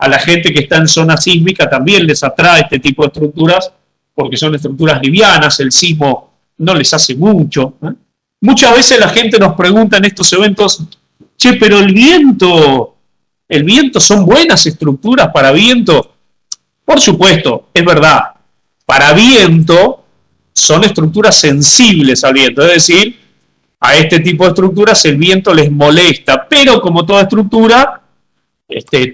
A la gente que está en zona sísmica también les atrae este tipo de estructuras porque son estructuras livianas, el sismo no les hace mucho. Muchas veces la gente nos pregunta en estos eventos, che, pero el viento son buenas estructuras para viento. Por supuesto, es verdad, para viento son estructuras sensibles al viento, es decir, a este tipo de estructuras el viento les molesta, pero como toda estructura,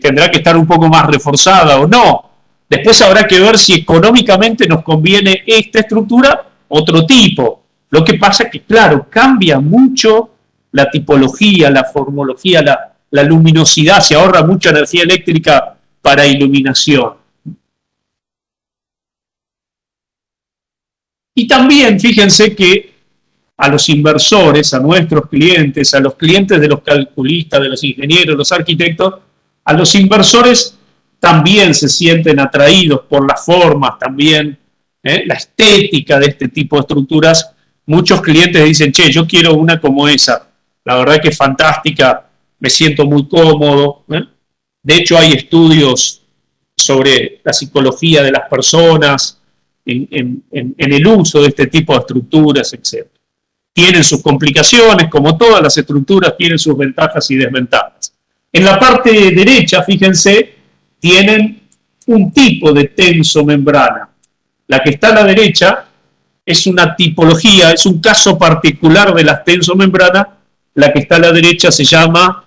tendrá que estar un poco más reforzada o no. Después habrá que ver si económicamente nos conviene esta estructura, otro tipo. Lo que pasa es que, claro, cambia mucho la tipología, la formología, la luminosidad, se ahorra mucha energía eléctrica para iluminación. Y también, fíjense que a los inversores, a nuestros clientes, a los clientes de los calculistas, de los ingenieros, los arquitectos, a los inversores también se sienten atraídos por las formas, también la estética de este tipo de estructuras. Muchos clientes dicen, che, yo quiero una como esa. La verdad que es fantástica, me siento muy cómodo. De hecho, hay estudios sobre la psicología de las personas en el uso de este tipo de estructuras, etc. Tienen sus complicaciones, como todas las estructuras, tienen sus ventajas y desventajas. En la parte derecha, fíjense, tienen un tipo de tensomembrana. La que está a la derecha es una tipología, es un caso particular de las tensomembranas. La que está a la derecha se llama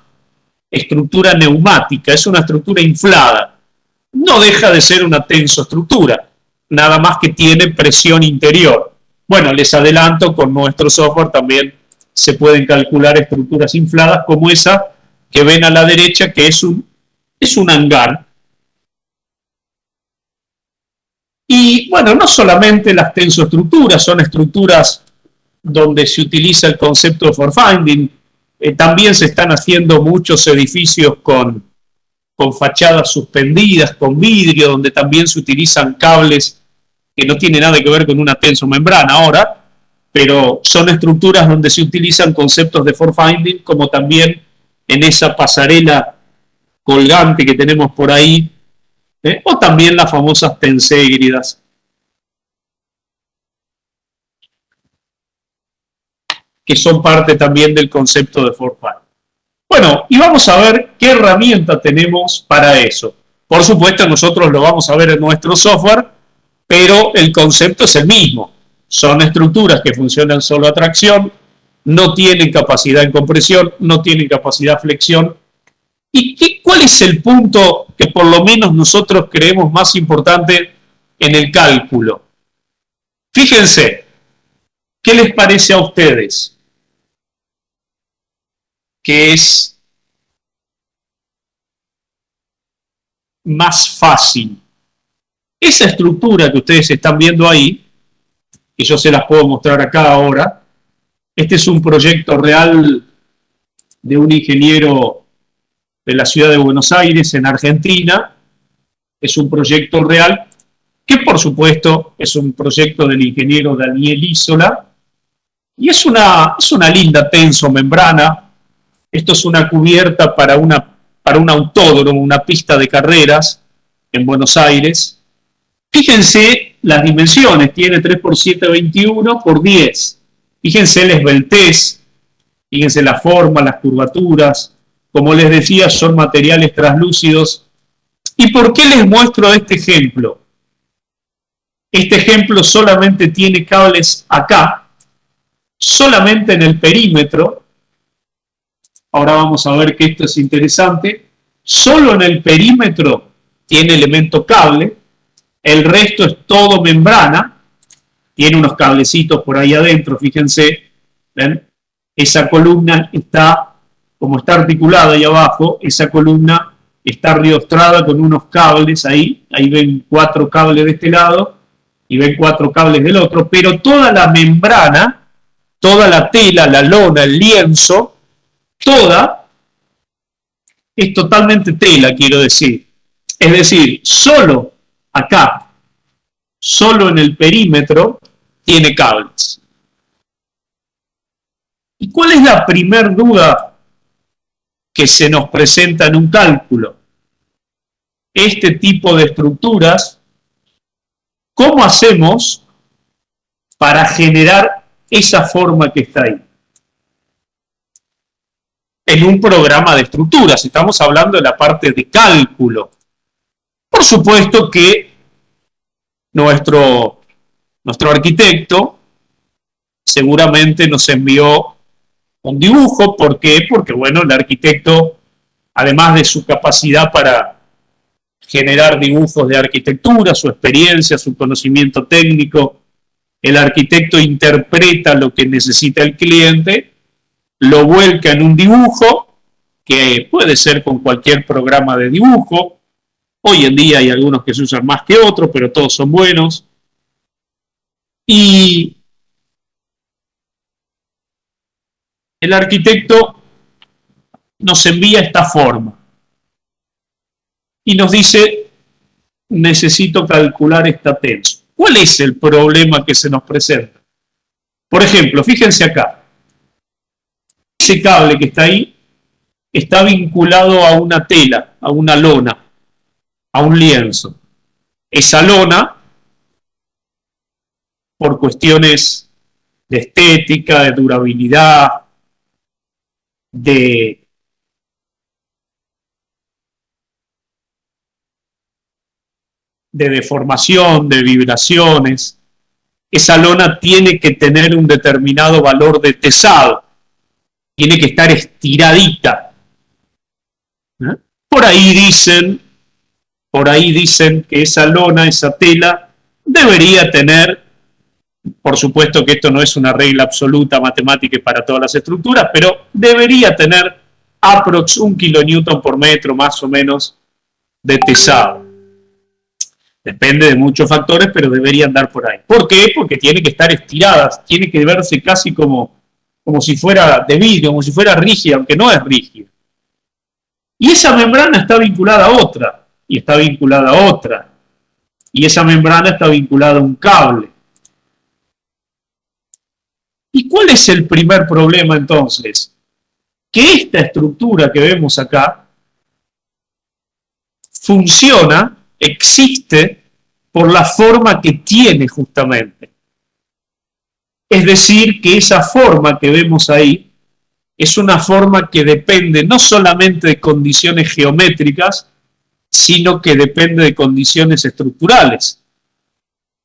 estructura neumática, es una estructura inflada. No deja de ser una tensoestructura, nada más que tiene presión interior. Bueno, les adelanto, con nuestro software también se pueden calcular estructuras infladas como esa que ven a la derecha, que es un hangar. Y bueno, no solamente las tensoestructuras, son estructuras donde se utiliza el concepto de fault finding. También se están haciendo muchos edificios con fachadas suspendidas, con vidrio, donde también se utilizan cables que no tienen nada que ver con una tensomembrana ahora, pero son estructuras donde se utilizan conceptos de fault finding, como también en esa pasarela colgante que tenemos por ahí, o también las famosas tenségridas, que son parte también del concepto de fault finding. Bueno, y vamos a ver qué herramienta tenemos para eso. Por supuesto, nosotros lo vamos a ver en nuestro software, pero el concepto es el mismo. Son estructuras que funcionan solo a tracción, no tienen capacidad en compresión, no tienen capacidad de flexión. ¿Y cuál es el punto que por lo menos nosotros creemos más importante en el cálculo? Fíjense, ¿qué les parece a ustedes que es más fácil? Esa estructura que ustedes están viendo ahí, y yo se las puedo mostrar acá ahora, este es un proyecto real de un ingeniero de la ciudad de Buenos Aires, en Argentina. Es un proyecto real que, por supuesto, es un proyecto del ingeniero Daniel Isola, y es una linda tensomembrana. Esto es una cubierta para un autódromo, una pista de carreras en Buenos Aires. Fíjense las dimensiones, tiene 3x7, 21 por 10. Fíjense la esbeltez, fíjense la forma, las curvaturas. Como les decía, son materiales translúcidos. ¿Y por qué les muestro este ejemplo? Este ejemplo solamente tiene cables acá, solamente en el perímetro. Ahora vamos a ver que esto es interesante. Solo en el perímetro tiene elemento cable. El resto es todo membrana. Tiene unos cablecitos por ahí adentro, fíjense. ¿Ven? Esa columna está, como está articulada ahí abajo, esa columna está riostrada con unos cables ahí. Ahí ven 4 cables de este lado y ven 4 cables del otro. Pero toda la membrana, toda la tela, la lona, el lienzo, toda es totalmente tela, quiero decir. Es decir, solo acá, solo en el perímetro, tiene cables. ¿Y cuál es la primer duda que se nos presenta en un cálculo? este tipo de estructuras, ¿cómo hacemos para generar esa forma que está ahí? En un programa de estructuras, estamos hablando de la parte de cálculo. Por supuesto que nuestro arquitecto seguramente nos envió un dibujo. ¿Por qué? Porque, bueno, el arquitecto, además de su capacidad para generar dibujos de arquitectura, su experiencia, su conocimiento técnico, el arquitecto interpreta lo que necesita el cliente, lo vuelca en un dibujo, que puede ser con cualquier programa de dibujo. Hoy en día hay algunos que se usan más que otros, pero todos son buenos. Y el arquitecto nos envía esta forma y nos dice: necesito calcular esta tensión. ¿Cuál es el problema que se nos presenta? Por ejemplo, fíjense acá. Ese cable que está ahí está vinculado a una tela, a una lona, a un lienzo. Esa lona, por cuestiones de estética, de durabilidad, de deformación, de vibraciones, esa lona tiene que tener un determinado valor de tesado, tiene que estar estiradita. Por ahí dicen que esa lona, esa tela, debería tener, por supuesto que esto no es una regla absoluta matemática para todas las estructuras, pero debería tener aprox 1 kilonewton por metro más o menos de tesado. Depende de muchos factores, pero debería andar por ahí. ¿Por qué? Porque tiene que estar estiradas, tiene que verse casi como si fuera de vidrio, como si fuera rígida, aunque no es rígida. Y esa membrana está vinculada a otra, y está vinculada a otra, y esa membrana está vinculada a un cable. ¿Y cuál es el primer problema entonces? Que esta estructura que vemos acá funciona, existe, por la forma que tiene justamente. Es decir, que esa forma que vemos ahí es una forma que depende no solamente de condiciones geométricas, sino que depende de condiciones estructurales.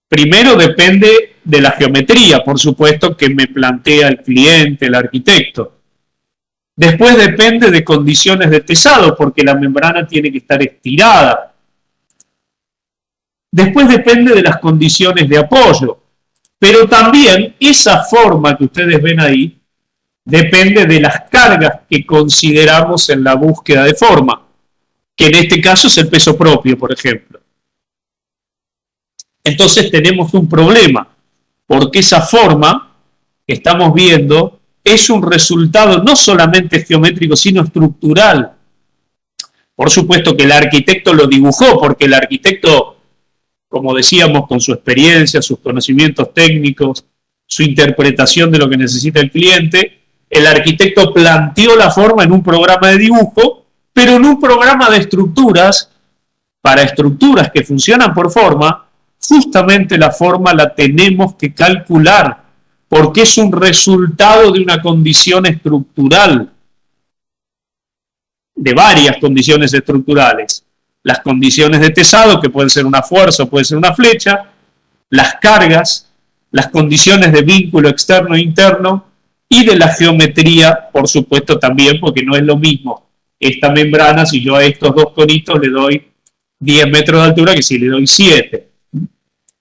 Primero depende de la geometría, por supuesto, que me plantea el cliente, el arquitecto. Después depende de condiciones de tesado, porque la membrana tiene que estar estirada. Después depende de las condiciones de apoyo. Pero también esa forma que ustedes ven ahí depende de las cargas que consideramos en la búsqueda de forma, que en este caso es el peso propio, por ejemplo. Entonces tenemos un problema, porque esa forma que estamos viendo es un resultado no solamente geométrico, sino estructural. Por supuesto que el arquitecto lo dibujó, porque el arquitecto, como decíamos, con su experiencia, sus conocimientos técnicos, su interpretación de lo que necesita el cliente, el arquitecto planteó la forma en un programa de dibujo, pero en un programa de estructuras, para estructuras que funcionan por forma, justamente la forma la tenemos que calcular, porque es un resultado de una condición estructural, de varias condiciones estructurales. Las condiciones de tesado, que pueden ser una fuerza o puede ser una flecha, las cargas, las condiciones de vínculo externo e interno, y de la geometría, por supuesto, también, porque no es lo mismo esta membrana si yo a estos dos conitos le doy 10 metros de altura que si le doy 7.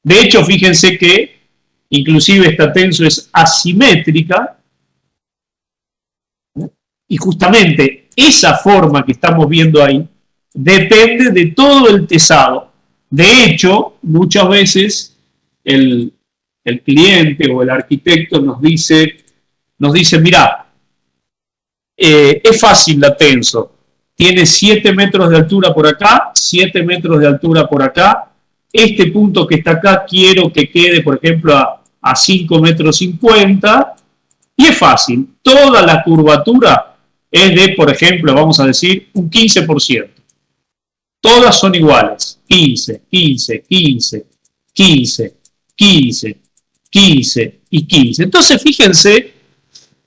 De hecho, fíjense que inclusive esta tenso es asimétrica, y justamente esa forma que estamos viendo ahí depende de todo el tesado. De hecho, muchas veces el cliente o el arquitecto nos dice, mirá, es fácil la tenso, tiene 7 metros de altura por acá, 7 metros de altura por acá, este punto que está acá quiero que quede, por ejemplo, a 5 metros 50, y es fácil, toda la curvatura es de, por ejemplo, vamos a decir, un 15%. Todas son iguales. 15, 15, 15, 15, 15, 15 y 15. Entonces, fíjense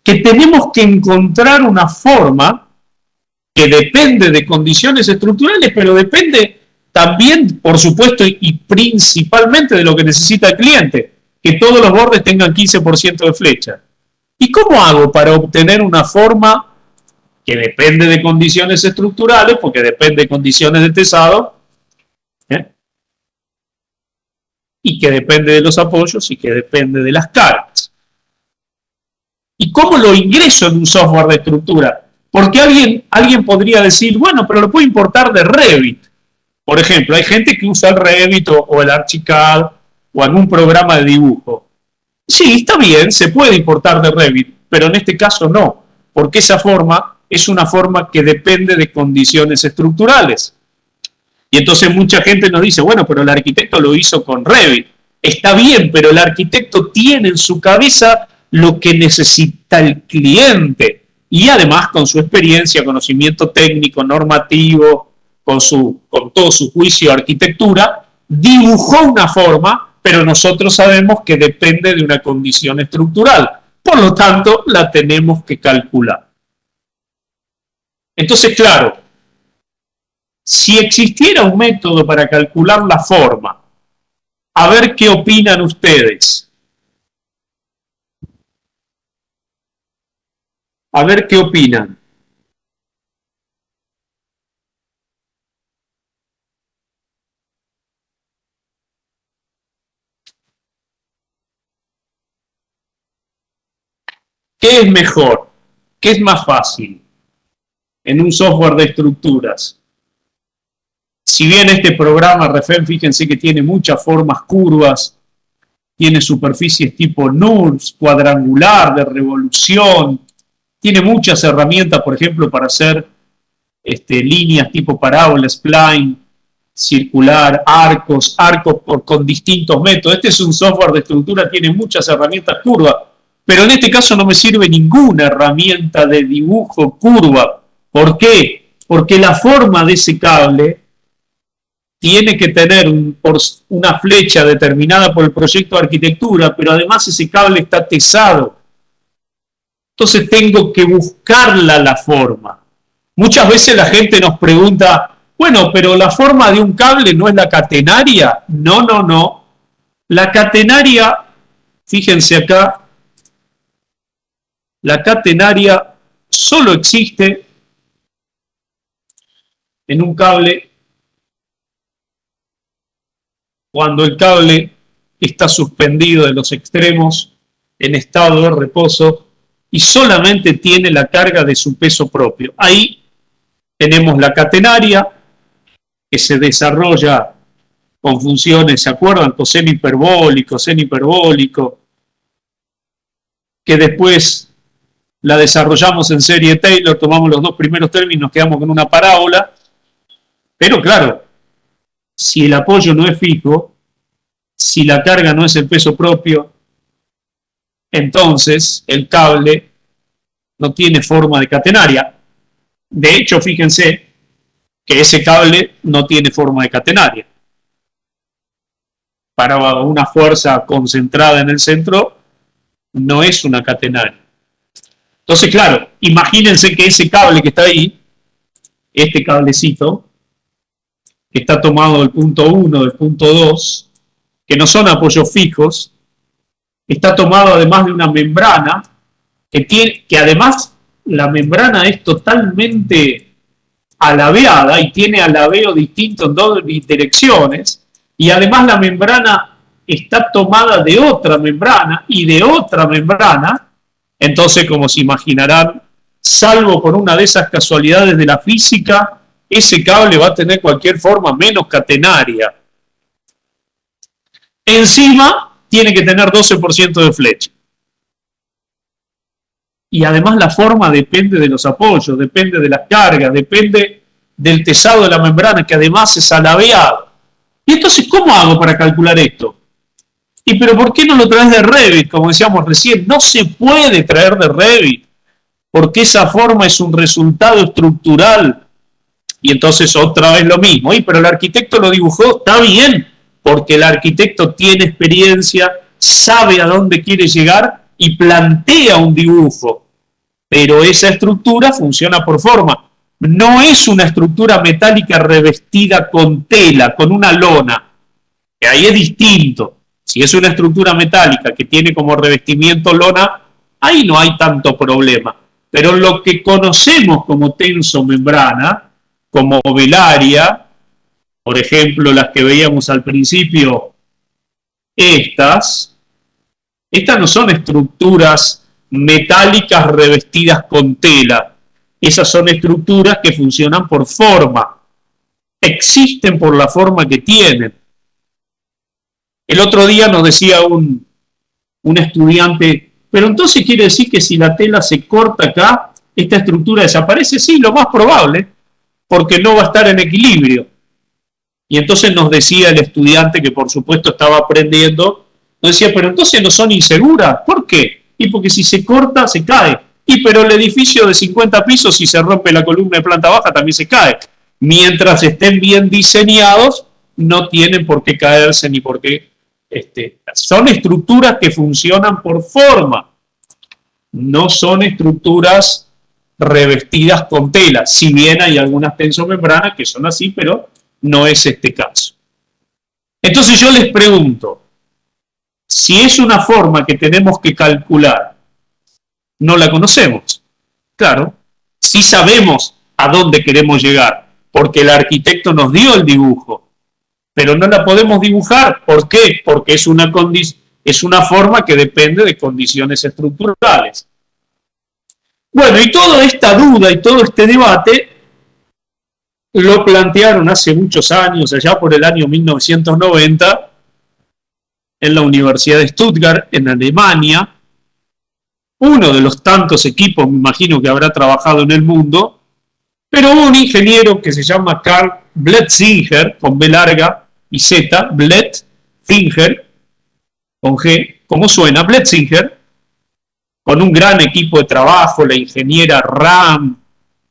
que tenemos que encontrar una forma que depende de condiciones estructurales, pero depende también, por supuesto, y principalmente de lo que necesita el cliente, que todos los bordes tengan 15% de flecha. ¿Y cómo hago para obtener una forma que depende de condiciones estructurales, porque depende de condiciones de tesado, y que depende de los apoyos y que depende de las cargas? ¿Y cómo lo ingreso en un software de estructura? Porque alguien podría decir, bueno, pero lo puedo importar de Revit. Por ejemplo, hay gente que usa el Revit o el Archicad o algún programa de dibujo. Sí, está bien, se puede importar de Revit, pero en este caso no, porque esa forma es una forma que depende de condiciones estructurales. Y entonces mucha gente nos dice, bueno, pero el arquitecto lo hizo con Revit. Está bien, pero el arquitecto tiene en su cabeza lo que necesita el cliente. Y además con su experiencia, conocimiento técnico, normativo, con todo su juicio de arquitectura, dibujó una forma, pero nosotros sabemos que depende de una condición estructural. Por lo tanto, la tenemos que calcular. Entonces, claro, si existiera un método para calcular la forma, a ver qué opinan ustedes. A ver qué opinan. ¿Qué es mejor? ¿Qué es más fácil en un software de estructuras? Si bien este programa Refem, fíjense que tiene muchas formas curvas, tiene superficies tipo NURBS, cuadrangular, de revolución, tiene muchas herramientas, por ejemplo, para hacer líneas tipo parábola, spline, circular, arcos con distintos métodos. Este es un software de estructura, tiene muchas herramientas curvas, pero en este caso no me sirve ninguna herramienta de dibujo curva. ¿Por qué? Porque la forma de ese cable tiene que tener una flecha determinada por el proyecto de arquitectura, pero además ese cable está tesado. Entonces tengo que buscarla la forma. Muchas veces la gente nos pregunta, bueno, pero la forma de un cable no es la catenaria. No, no, no. La catenaria, fíjense acá, la catenaria solo existe en un cable cuando el cable está suspendido de los extremos en estado de reposo y solamente tiene la carga de su peso propio. Ahí tenemos la catenaria, que se desarrolla con funciones, ¿se acuerdan? Coseno hiperbólico, seno hiperbólico, que después la desarrollamos en serie Taylor, tomamos los dos primeros términos, nos quedamos con una parábola, pero claro, si el apoyo no es fijo, si la carga no es el peso propio, entonces el cable no tiene forma de catenaria. De hecho, fíjense que ese cable no tiene forma de catenaria. Para una fuerza concentrada en el centro, no es una catenaria. Entonces, claro, imagínense que ese cable que está ahí, este cablecito, que está tomado del punto 1, del punto 2, que no son apoyos fijos, está tomado además de una membrana, que además la membrana es totalmente alabeada y tiene alabeo distinto en dos direcciones, y además la membrana está tomada de otra membrana y de otra membrana. Entonces, como se imaginarán, salvo por una de esas casualidades de la física, ese cable va a tener cualquier forma menos catenaria. Encima, tiene que tener 12% de flecha. Y además la forma depende de los apoyos, depende de las cargas, depende del tesado de la membrana, que además es alabeado. Y entonces, ¿cómo hago para calcular esto? ¿Y pero por qué no lo traes de Revit? Como decíamos recién, no se puede traer de Revit, porque esa forma es un resultado estructural Y entonces otra vez lo mismo. Pero el arquitecto lo dibujó, está bien, porque el arquitecto tiene experiencia, sabe a dónde quiere llegar y plantea un dibujo. Pero esa estructura funciona por forma. No es una estructura metálica revestida con tela, con una lona, que ahí es distinto. Si es una estructura metálica que tiene como revestimiento lona, ahí no hay tanto problema. Pero lo que conocemos como tensomembrana, como velaria, por ejemplo, las que veíamos al principio, estas no son estructuras metálicas revestidas con tela. Esas son estructuras que funcionan por forma. Existen por la forma que tienen. El otro día nos decía un estudiante, pero entonces quiere decir que si la tela se corta acá, esta estructura desaparece. Sí, lo más probable, porque no va a estar en equilibrio. Y entonces nos decía el estudiante, que por supuesto estaba aprendiendo, nos decía, pero entonces no son inseguras. ¿Por qué? Y porque si se corta, se cae. Pero el edificio de 50 pisos, si se rompe la columna de planta baja, también se cae. Mientras estén bien diseñados, no tienen por qué caerse ni por qué. Son estructuras que funcionan por forma. No son estructuras revestidas con tela. Si bien hay algunas tensomembranas que son así, pero no es este caso. Entonces yo les pregunto, si es una forma que tenemos que calcular, no la conocemos. Claro, sí sabemos a dónde queremos llegar, porque el arquitecto nos dio el dibujo, pero no la podemos dibujar. ¿Por qué? Porque es una forma que depende de condiciones estructurales. Bueno, y toda esta duda y todo este debate lo plantearon hace muchos años, allá por el año 1990, en la Universidad de Stuttgart, en Alemania. Uno de los tantos equipos, me imagino, que habrá trabajado en el mundo, pero un ingeniero que se llama Karl Bletzinger, con B larga y Z, Bletzinger, con G, ¿cómo suena? Bletzinger, con un gran equipo de trabajo, la ingeniera Ram,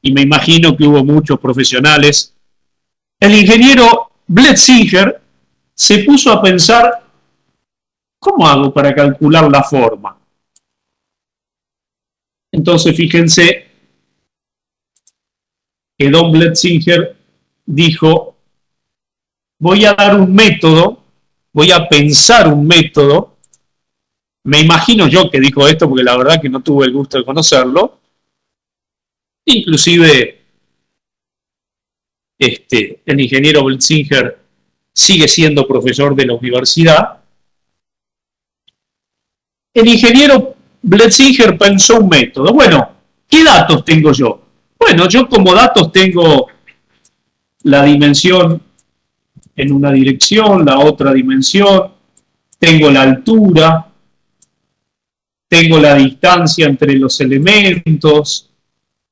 y me imagino que hubo muchos profesionales. El ingeniero Bletzinger se puso a pensar, ¿cómo hago para calcular la forma? Entonces, fíjense que Don Bletzinger dijo, voy a dar un método, voy a pensar un método, me imagino yo que dijo esto porque la verdad que no tuve el gusto de conocerlo, inclusive el ingeniero Bletzinger sigue siendo profesor de la universidad. El ingeniero Bletzinger pensó un método. Bueno, ¿qué datos tengo yo? Bueno, yo como datos tengo la dimensión en una dirección, la otra dimensión, tengo la altura, tengo la distancia entre los elementos,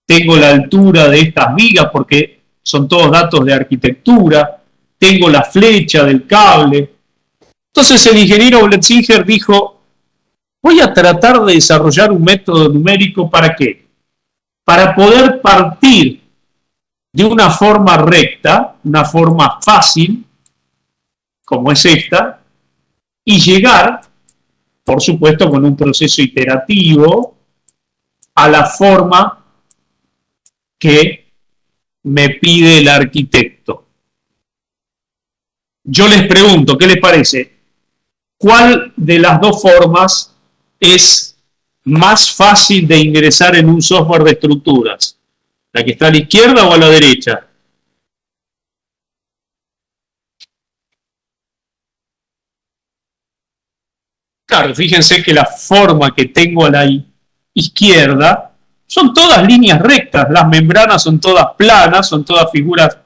tengo la altura de estas vigas porque son todos datos de arquitectura, tengo la flecha del cable. Entonces el ingeniero Bletzinger dijo, voy a tratar de desarrollar un método numérico, ¿para qué? Para poder partir de una forma recta, una forma fácil, como es esta, y llegar, por supuesto, con un proceso iterativo, a la forma que me pide el arquitecto. Yo les pregunto, ¿qué les parece? ¿Cuál de las dos formas es más fácil de ingresar en un software de estructuras? ¿La que está a la izquierda o a la derecha? Claro, fíjense que la forma que tengo a la izquierda son todas líneas rectas, las membranas son todas planas, son todas figuras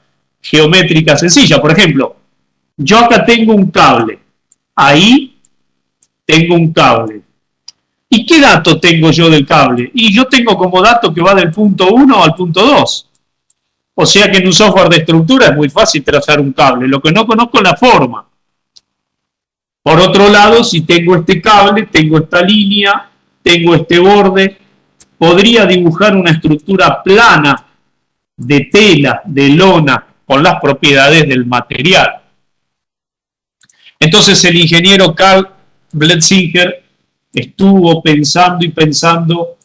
geométricas sencillas. Por ejemplo, yo acá tengo un cable, ahí tengo un cable. ¿Y qué dato tengo yo del cable? Y yo tengo como dato que va del punto 1 al punto 2. O sea que en un software de estructura es muy fácil trazar un cable. Lo que no conozco es la forma. Por otro lado, si tengo este cable, tengo esta línea, tengo este borde, podría dibujar una estructura plana de tela, de lona, con las propiedades del material. Entonces el ingeniero Carl Bletzinger estuvo pensando y pensando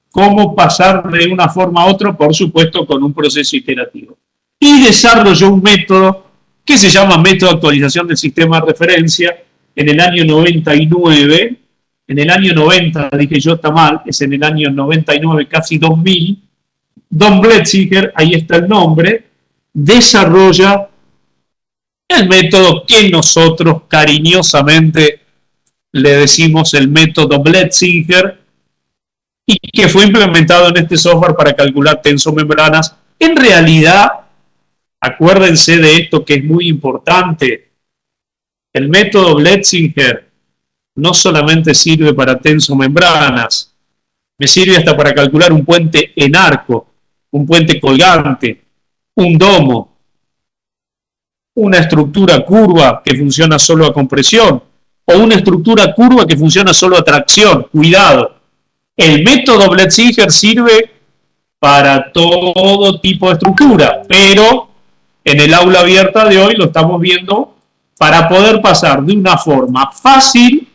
cómo pasar de una forma a otra, por supuesto con un proceso iterativo. Y desarrolló un método que se llama método de actualización del sistema de referencia en el año 99. En el año 90, dije yo, está mal, es en el año 99, casi 2000, Don Bletzinger, ahí está el nombre, desarrolla el método que nosotros cariñosamente le decimos el método Bletzinger y que fue implementado en este software para calcular tensomembranas. En realidad, acuérdense de esto que es muy importante, el método Bletzinger no solamente sirve para tensomembranas, me sirve hasta para calcular un puente en arco, un puente colgante, un domo, una estructura curva que funciona solo a compresión o una estructura curva que funciona solo a tracción. Cuidado, el método Bletzinger sirve para todo tipo de estructura, pero en el aula abierta de hoy lo estamos viendo para poder pasar de una forma fácil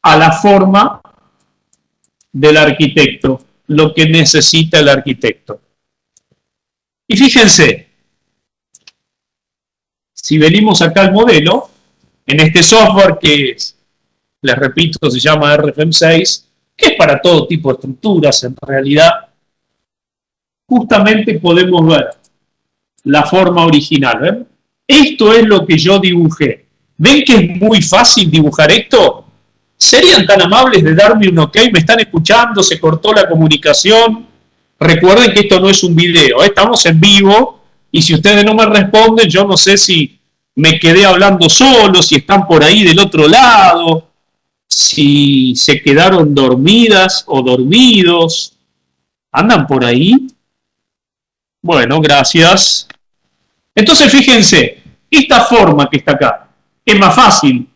a la forma del arquitecto, lo que necesita el arquitecto. Y fíjense, si venimos acá al modelo, en este software que es, les repito, se llama RFM6, que es para todo tipo de estructuras en realidad, justamente podemos ver la forma original. ¿Ven? Esto es lo que yo dibujé. ¿Ven que es muy fácil dibujar esto? ¿Serían tan amables de darme un ok? ¿Me están escuchando? ¿Se cortó la comunicación? Recuerden que esto no es un video, estamos en vivo y si ustedes no me responden, yo no sé si me quedé hablando solo, si están por ahí del otro lado, si se quedaron dormidas o dormidos. ¿Andan por ahí? Bueno, gracias. Entonces fíjense, esta forma que está acá es más fácil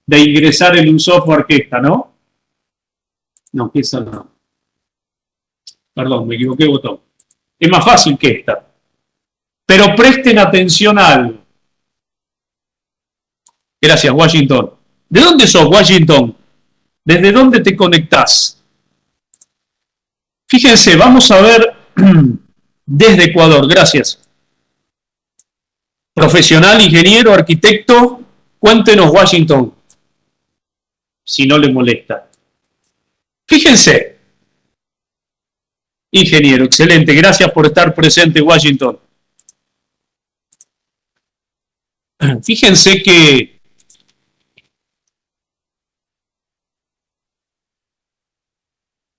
de ingresar en un software que esta, ¿no? No, que esa no. Perdón, me equivoqué de botón. Es más fácil que esta. Pero presten atención a algo. Gracias, Washington. ¿De dónde sos, Washington? ¿Desde dónde te conectás? Fíjense, vamos a ver desde Ecuador. Gracias. Profesional, ingeniero, arquitecto. Cuéntenos, Washington, si no le molesta. Fíjense. Ingeniero, excelente. Gracias por estar presente, Washington. Fíjense que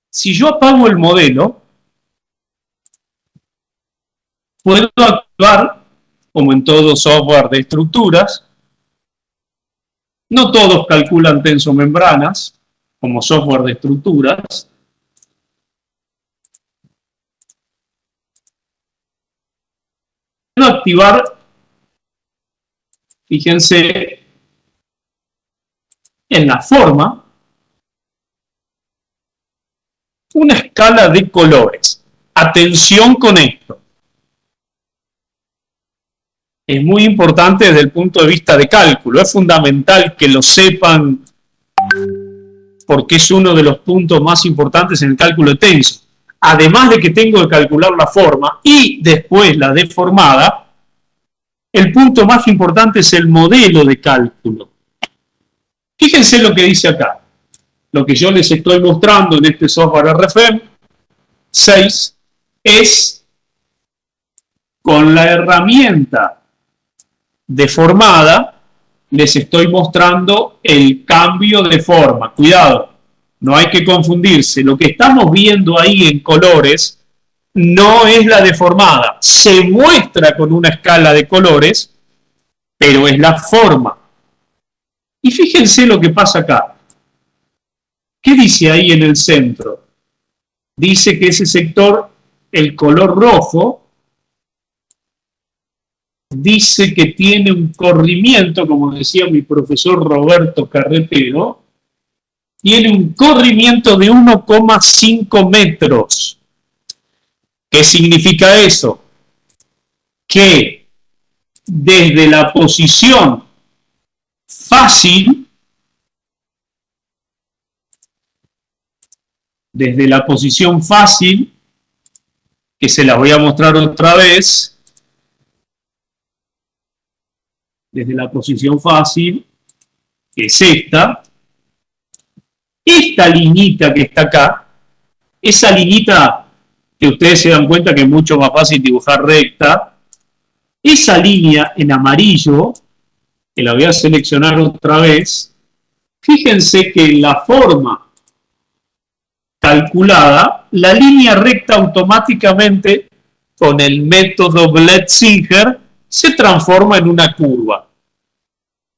si yo apago el modelo, puedo actuar como en todo software de estructuras. No todos calculan tensomembranas como software de estructuras. Puedo activar, fíjense, en la forma, una escala de colores. Atención con esto. Es muy importante desde el punto de vista de cálculo. Es fundamental que lo sepan porque es uno de los puntos más importantes en el cálculo de tenso. Además de que tengo que calcular la forma y después la deformada, el punto más importante es el modelo de cálculo. Fíjense lo que dice acá. Lo que yo les estoy mostrando en este software RFM 6 es con la herramienta deformada, les estoy mostrando el cambio de forma. Cuidado, no hay que confundirse. Lo que estamos viendo ahí en colores no es la deformada. Se muestra con una escala de colores, pero es la forma. Y fíjense lo que pasa acá. ¿Qué dice ahí en el centro? Dice que ese sector, el color rojo, dice que tiene un corrimiento, como decía mi profesor Roberto Carretero, tiene un corrimiento de 1,5 metros. ¿Qué significa eso? Que desde la posición fácil, que se las voy a mostrar otra vez, desde la posición fácil, que es esta liñita que está acá, esa liñita que ustedes se dan cuenta que es mucho más fácil dibujar recta, esa línea en amarillo, que la voy a seleccionar otra vez, fíjense que en la forma calculada, la línea recta automáticamente, con el método Bletzinger, se transforma en una curva.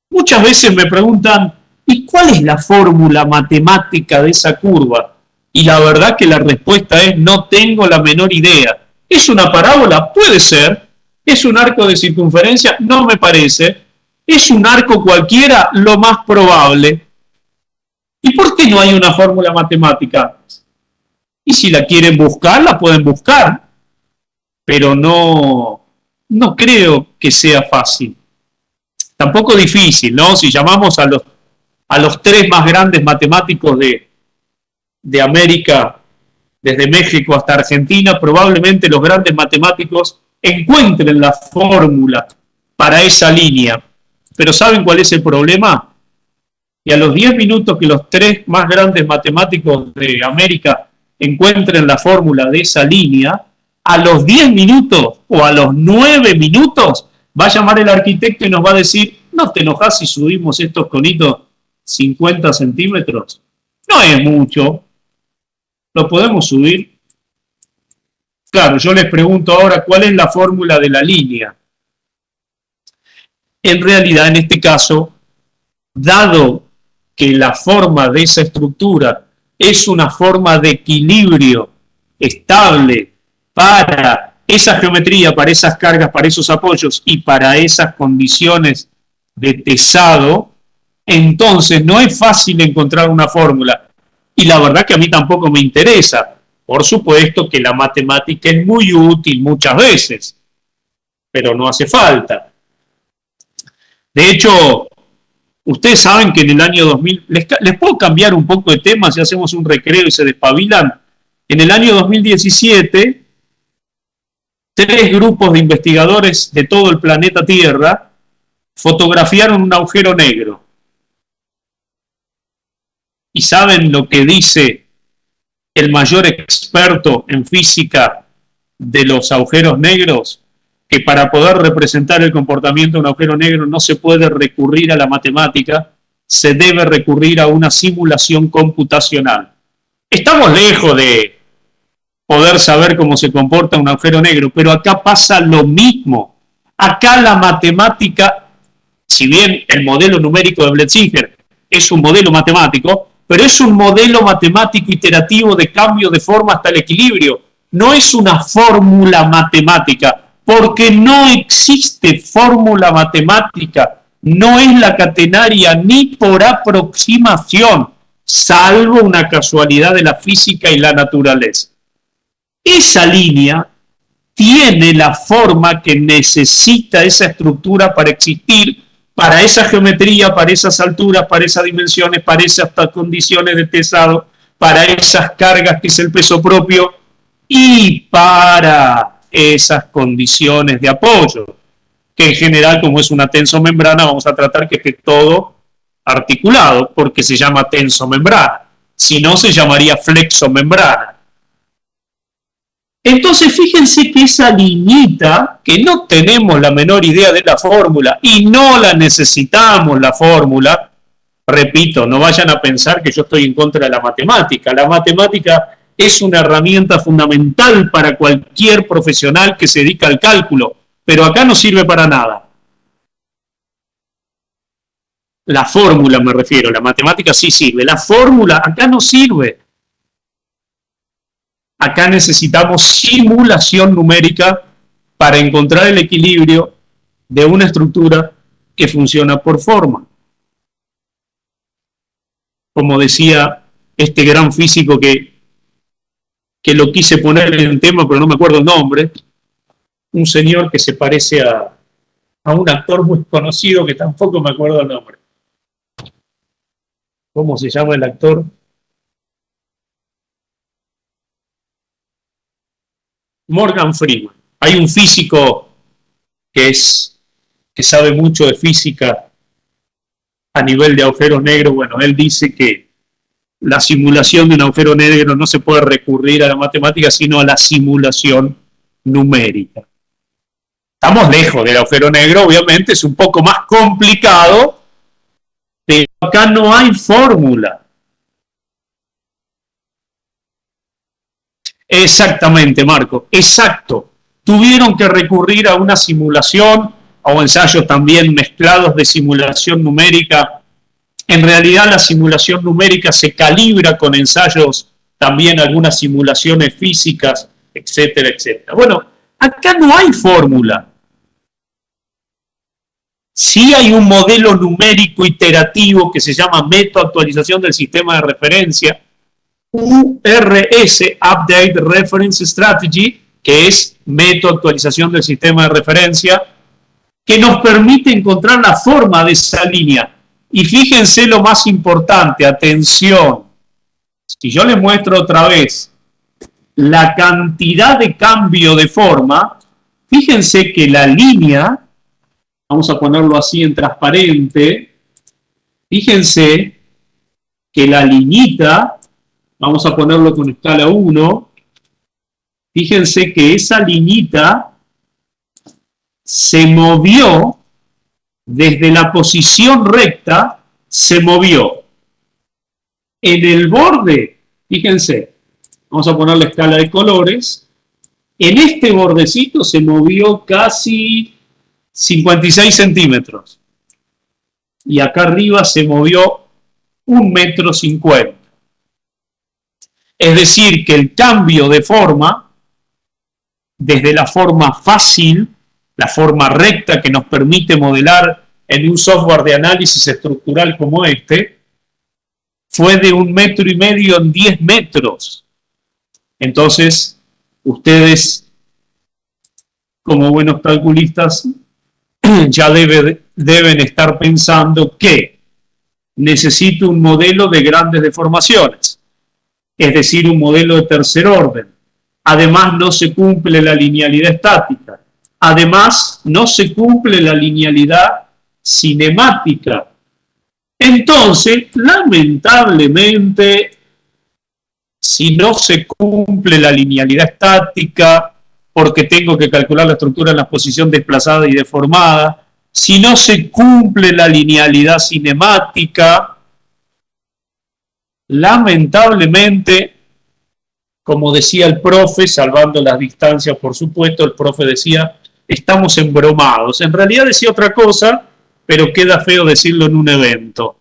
Muchas veces me preguntan, ¿y cuál es la fórmula matemática de esa curva? Y la verdad que la respuesta es, no tengo la menor idea. ¿Es una parábola? Puede ser. ¿Es un arco de circunferencia? No me parece. ¿Es un arco cualquiera? Lo más probable. ¿Y por qué no hay una fórmula matemática? Y si la quieren buscar, la pueden buscar. Pero no creo que sea fácil. Tampoco difícil, ¿no? Si llamamos a los tres más grandes matemáticos de América, desde México hasta Argentina, probablemente los grandes matemáticos encuentren la fórmula para esa línea. Pero ¿saben cuál es el problema? Y a los 10 minutos que los tres más grandes matemáticos de América encuentren la fórmula de esa línea, a los 10 minutos o a los 9 minutos va a llamar el arquitecto y nos va a decir, ¿no te enojas si subimos estos conitos 50 centímetros? No es mucho, lo podemos subir. Claro, yo les pregunto ahora, ¿cuál es la fórmula de la línea? En realidad, en este caso, dado que la forma de esa estructura es una forma de equilibrio estable para esa geometría, para esas cargas, para esos apoyos y para esas condiciones de tesado, entonces no es fácil encontrar una fórmula. Y la verdad que a mí tampoco me interesa. Por supuesto que la matemática es muy útil muchas veces, pero no hace falta. De hecho, ustedes saben que en el año 2000, les puedo cambiar un poco de tema si hacemos un recreo y se despabilan. En el año 2017, 3 grupos de investigadores de todo el planeta Tierra fotografiaron un agujero negro. ¿Y saben lo que dice el mayor experto en física de los agujeros negros? Que para poder representar el comportamiento de un agujero negro no se puede recurrir a la matemática, se debe recurrir a una simulación computacional. Estamos lejos de poder saber cómo se comporta un agujero negro, pero acá pasa lo mismo. Acá la matemática, si bien el modelo numérico de Bletzinger es un modelo matemático, pero es un modelo matemático iterativo de cambio de forma hasta el equilibrio. No es una fórmula matemática, porque no existe fórmula matemática, no es la catenaria ni por aproximación, salvo una casualidad de la física y la naturaleza. Esa línea tiene la forma que necesita esa estructura para existir, para esa geometría, para esas alturas, para esas dimensiones, para esas condiciones de pesado, para esas cargas que es el peso propio y para esas condiciones de apoyo, que en general, como es una tensomembrana, vamos a tratar que esté todo articulado, porque se llama tensomembrana. Si no, se llamaría flexomembrana. Entonces, fíjense que esa liñita, que no tenemos la menor idea de la fórmula y no la necesitamos la fórmula, repito, no vayan a pensar que yo estoy en contra de la matemática. La matemática es una herramienta fundamental para cualquier profesional que se dedica al cálculo, pero acá no sirve para nada. La fórmula me refiero, la matemática sí sirve, la fórmula acá no sirve. Acá necesitamos simulación numérica para encontrar el equilibrio de una estructura que funciona por forma. Como decía este gran físico que que lo quise poner en tema, pero no me acuerdo el nombre, un señor que se parece a un actor muy conocido que tampoco me acuerdo el nombre. ¿Cómo se llama el actor? Morgan Freeman. Hay un físico que sabe mucho de física a nivel de agujeros negros. Bueno, él dice que la simulación de un agujero negro no se puede recurrir a la matemática, sino a la simulación numérica. Estamos lejos del agujero negro, obviamente, es un poco más complicado, pero acá no hay fórmula. Exactamente, Marco, exacto. Tuvieron que recurrir a una simulación o ensayos también mezclados de simulación numérica. En realidad la simulación numérica se calibra con ensayos, también algunas simulaciones físicas, etcétera, etcétera. Bueno, acá no hay fórmula. Sí hay un modelo numérico iterativo que se llama método de actualización del sistema de referencia, URS, Update Reference Strategy, que es método de actualización del sistema de referencia, que nos permite encontrar la forma de esa línea. Y fíjense lo más importante, atención, si yo les muestro otra vez la cantidad de cambio de forma, fíjense que la línea, vamos a ponerlo así en transparente, fíjense que la liñita, vamos a ponerlo con escala 1, fíjense que esa liñita se movió desde la posición recta, se movió. En el borde, fíjense, vamos a poner la escala de colores, en este bordecito se movió casi 56 centímetros. Y acá arriba se movió 1,50 m. Es decir, que el cambio de forma, desde la forma fácil, la forma recta que nos permite modelar en un software de análisis estructural como este, fue de 1,5 m en 10 metros. Entonces, ustedes, como buenos calculistas, ya deben estar pensando que necesito un modelo de grandes deformaciones, es decir, un modelo de tercer orden. Además, no se cumple la linealidad estática. Además, no se cumple la linealidad cinemática. Entonces, lamentablemente, si no se cumple la linealidad estática, porque tengo que calcular la estructura en la posición desplazada y deformada, si no se cumple la linealidad cinemática, lamentablemente, como decía el profe, salvando las distancias, por supuesto, el profe decía, estamos embromados. En realidad decía otra cosa, pero queda feo decirlo en un evento.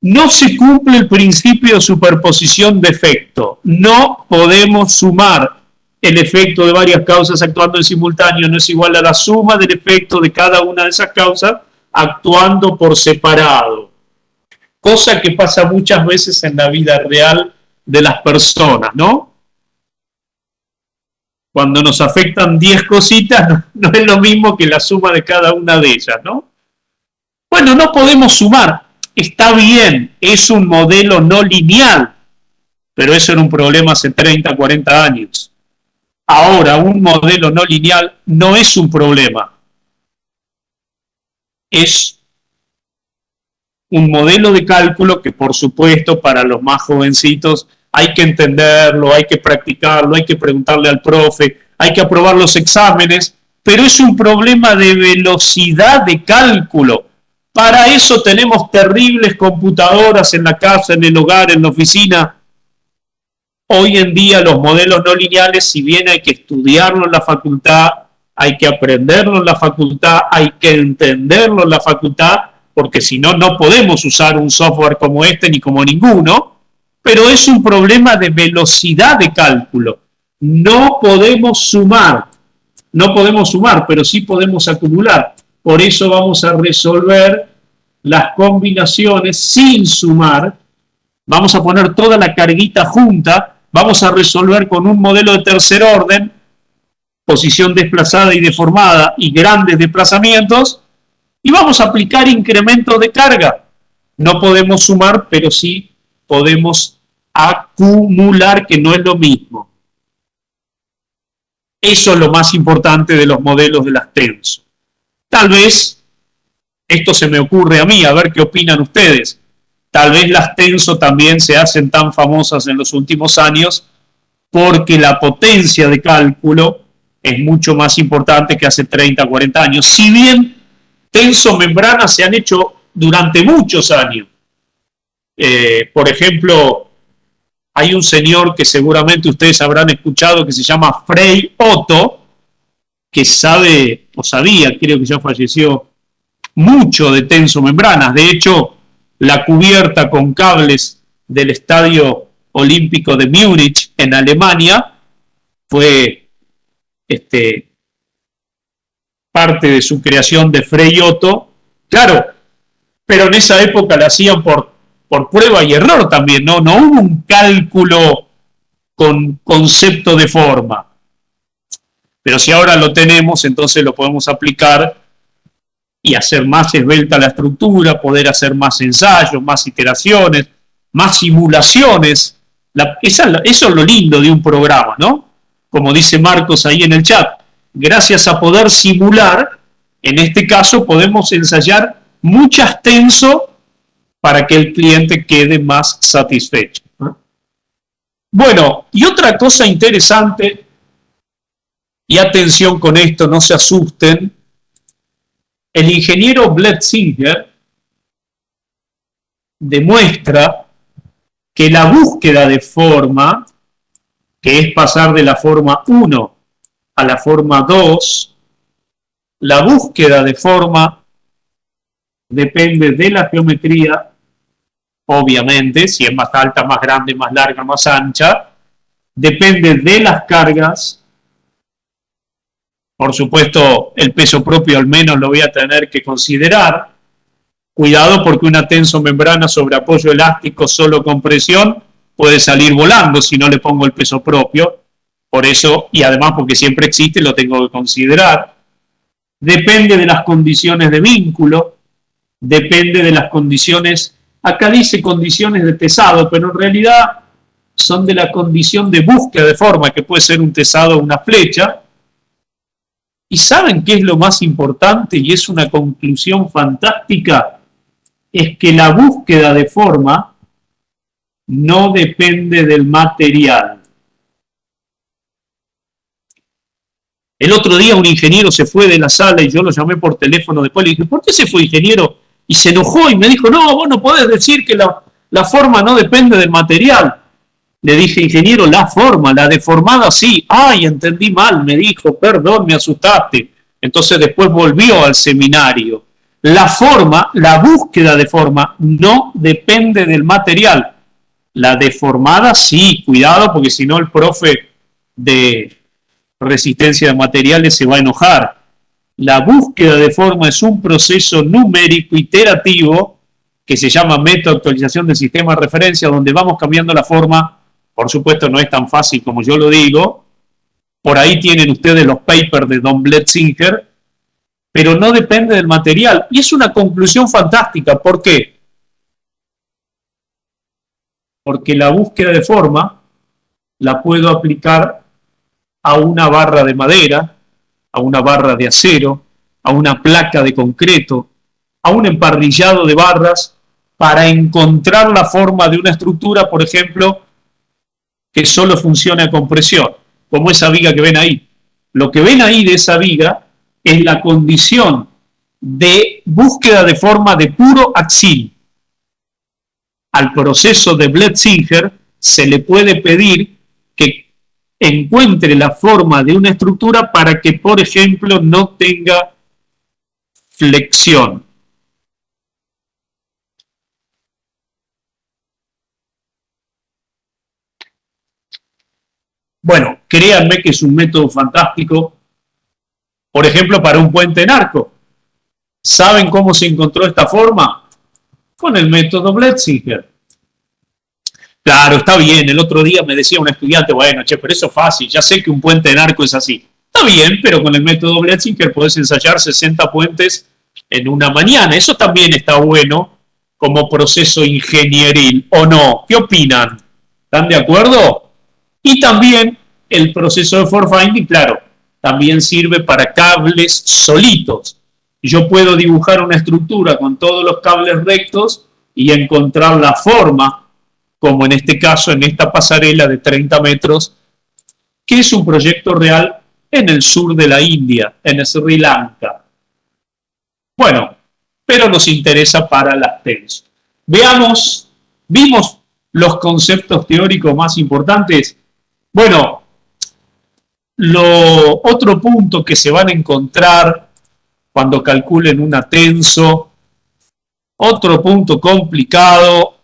No se cumple el principio de superposición de efecto. No podemos sumar el efecto de varias causas actuando en simultáneo. No es igual a la suma del efecto de cada una de esas causas actuando por separado. Cosa que pasa muchas veces en la vida real de las personas, ¿no? Cuando nos afectan 10 cositas, no es lo mismo que la suma de cada una de ellas, ¿no? Bueno, no podemos sumar. Está bien, es un modelo no lineal, pero eso era un problema hace 30, 40 años. Ahora, un modelo no lineal no es un problema. Es un modelo de cálculo que, por supuesto, para los más jovencitos hay que entenderlo, hay que practicarlo, hay que preguntarle al profe, hay que aprobar los exámenes, pero es un problema de velocidad de cálculo. Para eso tenemos terribles computadoras en la casa, en el hogar, en la oficina. Hoy en día los modelos no lineales, si bien hay que estudiarlo en la facultad, hay que aprenderlo en la facultad, hay que entenderlo en la facultad, porque si no, no podemos usar un software como este ni como ninguno, pero es un problema de velocidad de cálculo. No podemos sumar, pero sí podemos acumular. Por eso vamos a resolver las combinaciones sin sumar. Vamos a poner toda la carguita junta vamos a resolver con un modelo de tercer orden, posición desplazada y deformada y grandes desplazamientos, y vamos a aplicar incrementos de carga. No podemos sumar, pero sí podemos acumular, que no es lo mismo. Eso es lo más importante de los modelos de las tenso. Tal vez, esto se me ocurre a mí, a ver qué opinan ustedes, tal vez las tenso también se hacen tan famosas en los últimos años porque la potencia de cálculo es mucho más importante que hace 30, 40 años. Si bien tenso membranas se han hecho durante muchos años. Por ejemplo, hay un señor que seguramente ustedes habrán escuchado que se llama Frei Otto, que sabe, o sabía, creo que ya falleció, mucho de tenso membranas. De hecho, la cubierta con cables del Estadio Olímpico de Múnich en Alemania fue parte de su creación de Frei Otto. Claro, pero en esa época la hacían por prueba y error también, ¿no? No hubo un cálculo con concepto de forma. Pero si ahora lo tenemos, entonces lo podemos aplicar y hacer más esbelta la estructura, poder hacer más ensayos, más iteraciones, más simulaciones. Eso es lo lindo de un programa, ¿no? Como dice Marcos ahí en el chat, gracias a poder simular, en este caso podemos ensayar muchas tenso para que el cliente quede más satisfecho. Bueno, y otra cosa interesante, y atención con esto, no se asusten, el ingeniero Bletzinger demuestra que la búsqueda de forma, que es pasar de la forma 1 a la forma 2, la búsqueda de forma depende de la geometría, obviamente, si es más alta, más grande, más larga, más ancha, depende de las cargas. Por supuesto, el peso propio al menos lo voy a tener que considerar. Cuidado porque una tensomembrana sobre apoyo elástico solo con presión puede salir volando si no le pongo el peso propio. Por eso, y además porque siempre existe, lo tengo que considerar. Depende de las condiciones de vínculo, depende de las condiciones, acá dice condiciones de tesado, pero en realidad son de la condición de búsqueda de forma, que puede ser un tesado o una flecha. ¿Y saben qué es lo más importante? Y es una conclusión fantástica, es que la búsqueda de forma no depende del material. El otro día un ingeniero se fue de la sala y yo lo llamé por teléfono después, le dije, ¿por qué se fue, ingeniero? Y se enojó y me dijo, no, vos no podés decir que la forma no depende del material. Le dije, ingeniero, la forma, la deformada sí. Ay, entendí mal, me dijo, perdón, me asustaste. Entonces después volvió al seminario. La forma, la búsqueda de forma, no depende del material. La deformada sí, cuidado, porque si no el profe de resistencia de materiales se va a enojar. La búsqueda de forma es un proceso numérico iterativo que se llama método de actualización del sistema de referencia, donde vamos cambiando la forma. Por supuesto, no es tan fácil como yo lo digo. Por ahí tienen ustedes los papers de Don Bletzinger, pero no depende del material. Y es una conclusión fantástica. ¿Por qué? Porque la búsqueda de forma la puedo aplicar a una barra de madera, a una barra de acero, a una placa de concreto, a un emparrillado de barras, para encontrar la forma de una estructura, por ejemplo, que solo funciona con presión, como esa viga que ven ahí. Lo que ven ahí de esa viga es la condición de búsqueda de forma de puro axil. Al proceso de Bletzinger se le puede pedir que encuentre la forma de una estructura para que, por ejemplo, no tenga flexión. Bueno, créanme que es un método fantástico, por ejemplo, para un puente en arco. ¿Saben cómo se encontró esta forma? Con el método Bletzinger. Claro, está bien. El otro día me decía un estudiante, bueno, che, pero eso es fácil, ya sé que un puente en arco es así. Está bien, pero con el método Bletzinger podés ensayar 60 puentes en una mañana. Eso también está bueno como proceso ingenieril, ¿o no? ¿Qué opinan? ¿Están de acuerdo? Y también el proceso de forefinding, claro, también sirve para cables solitos. Yo puedo dibujar una estructura con todos los cables rectos y encontrar la forma, como en este caso, en esta pasarela de 30 metros, que es un proyecto real en el sur de la India, en Sri Lanka. Bueno, pero nos interesa para las TENS. Vimos los conceptos teóricos más importantes. Bueno, otro punto que se van a encontrar cuando calculen una tenso, otro punto complicado,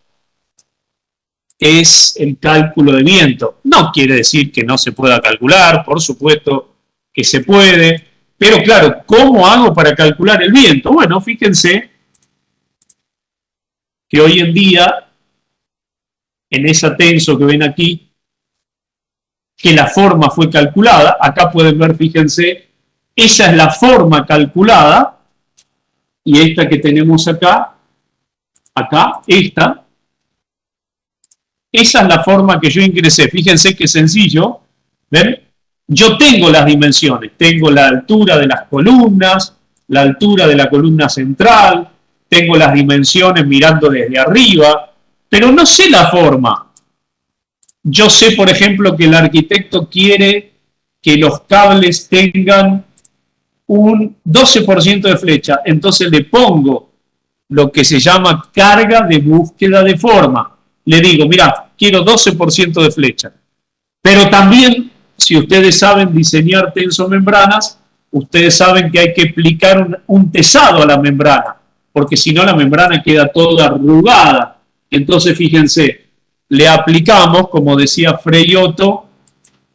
es el cálculo de viento. No quiere decir que no se pueda calcular, por supuesto que se puede, pero claro, ¿cómo hago para calcular el viento? Bueno, fíjense que hoy en día, en esa tenso que ven aquí, que la forma fue calculada, acá pueden ver, fíjense, esa es la forma calculada, y esta que tenemos acá, esta, esa es la forma que yo ingresé. Fíjense qué sencillo. ¿Ven? Yo tengo las dimensiones. Tengo la altura de las columnas, la altura de la columna central, tengo las dimensiones mirando desde arriba, pero no sé la forma. Yo sé, por ejemplo, que el arquitecto quiere que los cables tengan un 12% de flecha. Entonces le pongo lo que se llama carga de búsqueda de forma. Le digo, mira, quiero 12% de flecha. Pero también, si ustedes saben diseñar tensomembranas, ustedes saben que hay que aplicar un tesado a la membrana, porque si no la membrana queda toda arrugada. Entonces, fíjense, le aplicamos, como decía Frei Otto,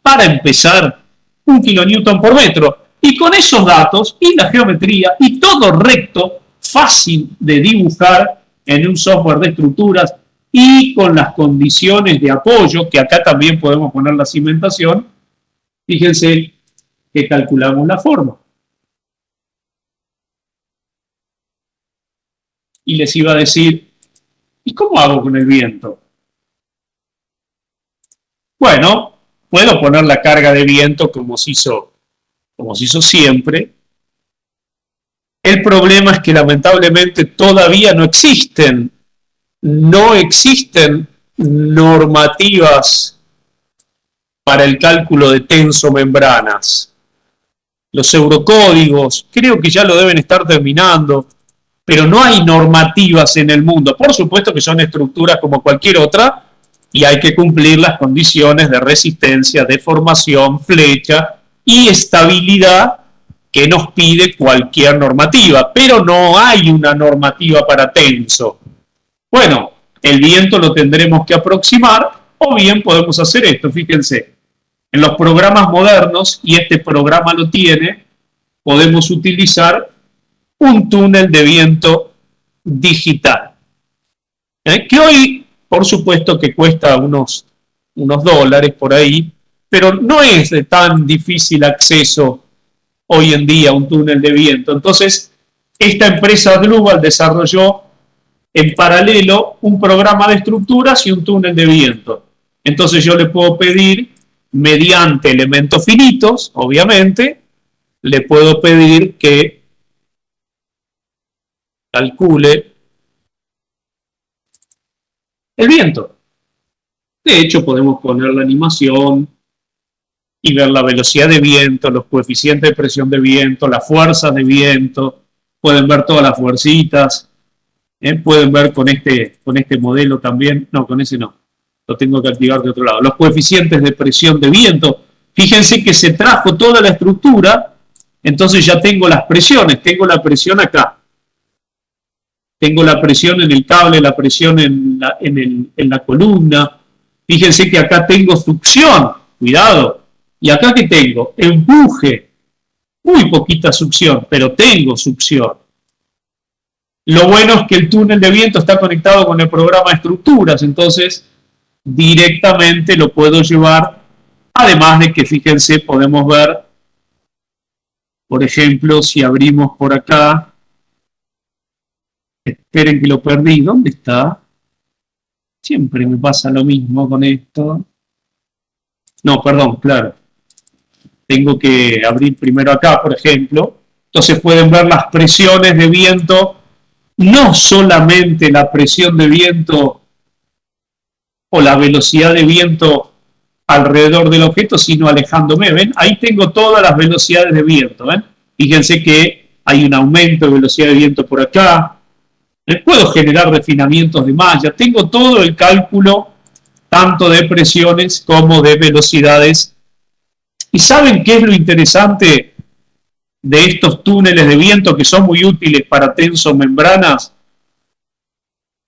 para empezar, 1 kilonewton por metro. Y con esos datos, y la geometría, y todo recto, fácil de dibujar en un software de estructuras, y con las condiciones de apoyo, que acá también podemos poner la cimentación, fíjense que calculamos la forma. Y les iba a decir, ¿y cómo hago con el viento? Bueno, puedo poner la carga de viento como se hizo siempre. El problema es que lamentablemente todavía no existen normativas para el cálculo de tensomembranas. Los eurocódigos, creo que ya lo deben estar terminando, pero no hay normativas en el mundo. Por supuesto que son estructuras como cualquier otra y hay que cumplir las condiciones de resistencia, deformación, flecha y estabilidad que nos pide cualquier normativa, pero no hay una normativa para tenso. Bueno, el viento lo tendremos que aproximar o bien podemos hacer esto, fíjense. En los programas modernos, y este programa lo tiene, podemos utilizar un túnel de viento digital. Que hoy, por supuesto, que cuesta unos dólares por ahí, pero no es de tan difícil acceso hoy en día un túnel de viento. Entonces, esta empresa Global desarrolló en paralelo un programa de estructuras y un túnel de viento. Entonces yo le puedo pedir, mediante elementos finitos, obviamente, le puedo pedir que calcule el viento. De hecho, podemos poner la animación y ver la velocidad de viento, los coeficientes de presión de viento, las fuerzas de viento, pueden ver todas las fuercitas. Pueden ver con este modelo también, no, con ese no, lo tengo que activar de otro lado. Los coeficientes de presión de viento, fíjense que se trajo toda la estructura, entonces ya tengo las presiones, tengo la presión acá, tengo la presión en el cable, la presión en la columna, fíjense que acá tengo succión, cuidado, y acá que tengo empuje, muy poquita succión, pero tengo succión. Lo bueno es que el túnel de viento está conectado con el programa de estructuras, entonces directamente lo puedo llevar, además de que, fíjense, podemos ver, por ejemplo, si abrimos por acá, esperen que lo perdí, ¿dónde está? Siempre me pasa lo mismo con esto. No, perdón, claro. Tengo que abrir primero acá, por ejemplo. Entonces pueden ver las presiones de viento, no solamente la presión de viento o la velocidad de viento alrededor del objeto, sino alejándome. ¿Ven? Ahí tengo todas las velocidades de viento. ¿Ven? Fíjense que hay un aumento de velocidad de viento por acá. Puedo generar refinamientos de malla. Tengo todo el cálculo, tanto de presiones como de velocidades. ¿Y saben qué es lo interesante de estos túneles de viento que son muy útiles para tensomembranas?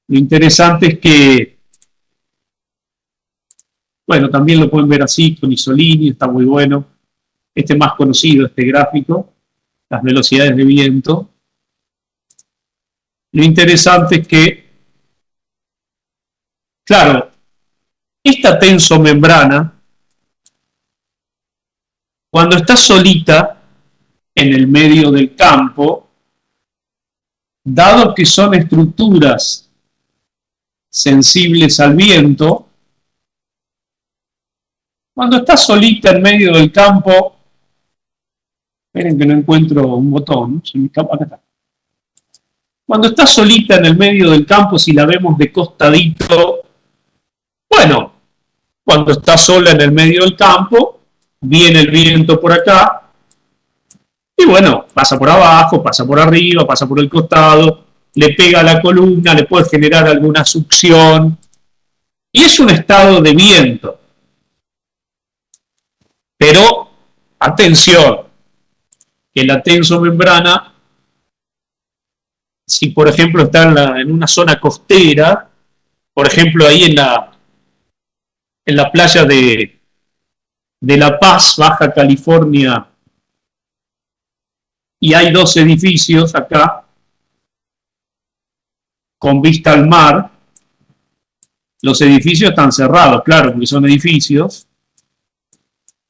Lo interesante es que, bueno, también lo pueden ver así con Isolini, está muy bueno. Este más conocido, este gráfico, las velocidades de viento. Lo interesante es que, claro, esta tensomembrana, cuando está solita en el medio del campo, dado que son estructuras sensibles al viento, cuando está solita en medio del campo, esperen que no encuentro un botón, se me escapa acá. Cuando está solita en el medio del campo, si la vemos de costadito, bueno, cuando está sola en el medio del campo, viene el viento por acá, y bueno, pasa por abajo, pasa por arriba, pasa por el costado, le pega a la columna, le puede generar alguna succión, y es un estado de viento. Pero, atención, que la tensomembrana, si por ejemplo está en una zona costera, por ejemplo ahí en la playa de La Paz, Baja California, y hay 2 edificios acá, con vista al mar, los edificios están cerrados, claro, porque son edificios,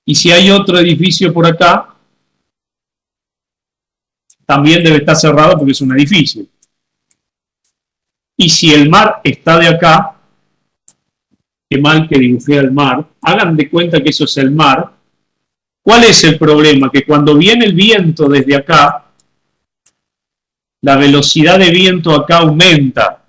y si hay otro edificio por acá, también debe estar cerrado porque es un edificio. Y si el mar está de acá, qué mal que dibujé el mar, hagan de cuenta que eso es el mar. ¿Cuál es el problema? Que cuando viene el viento desde acá, la velocidad de viento acá aumenta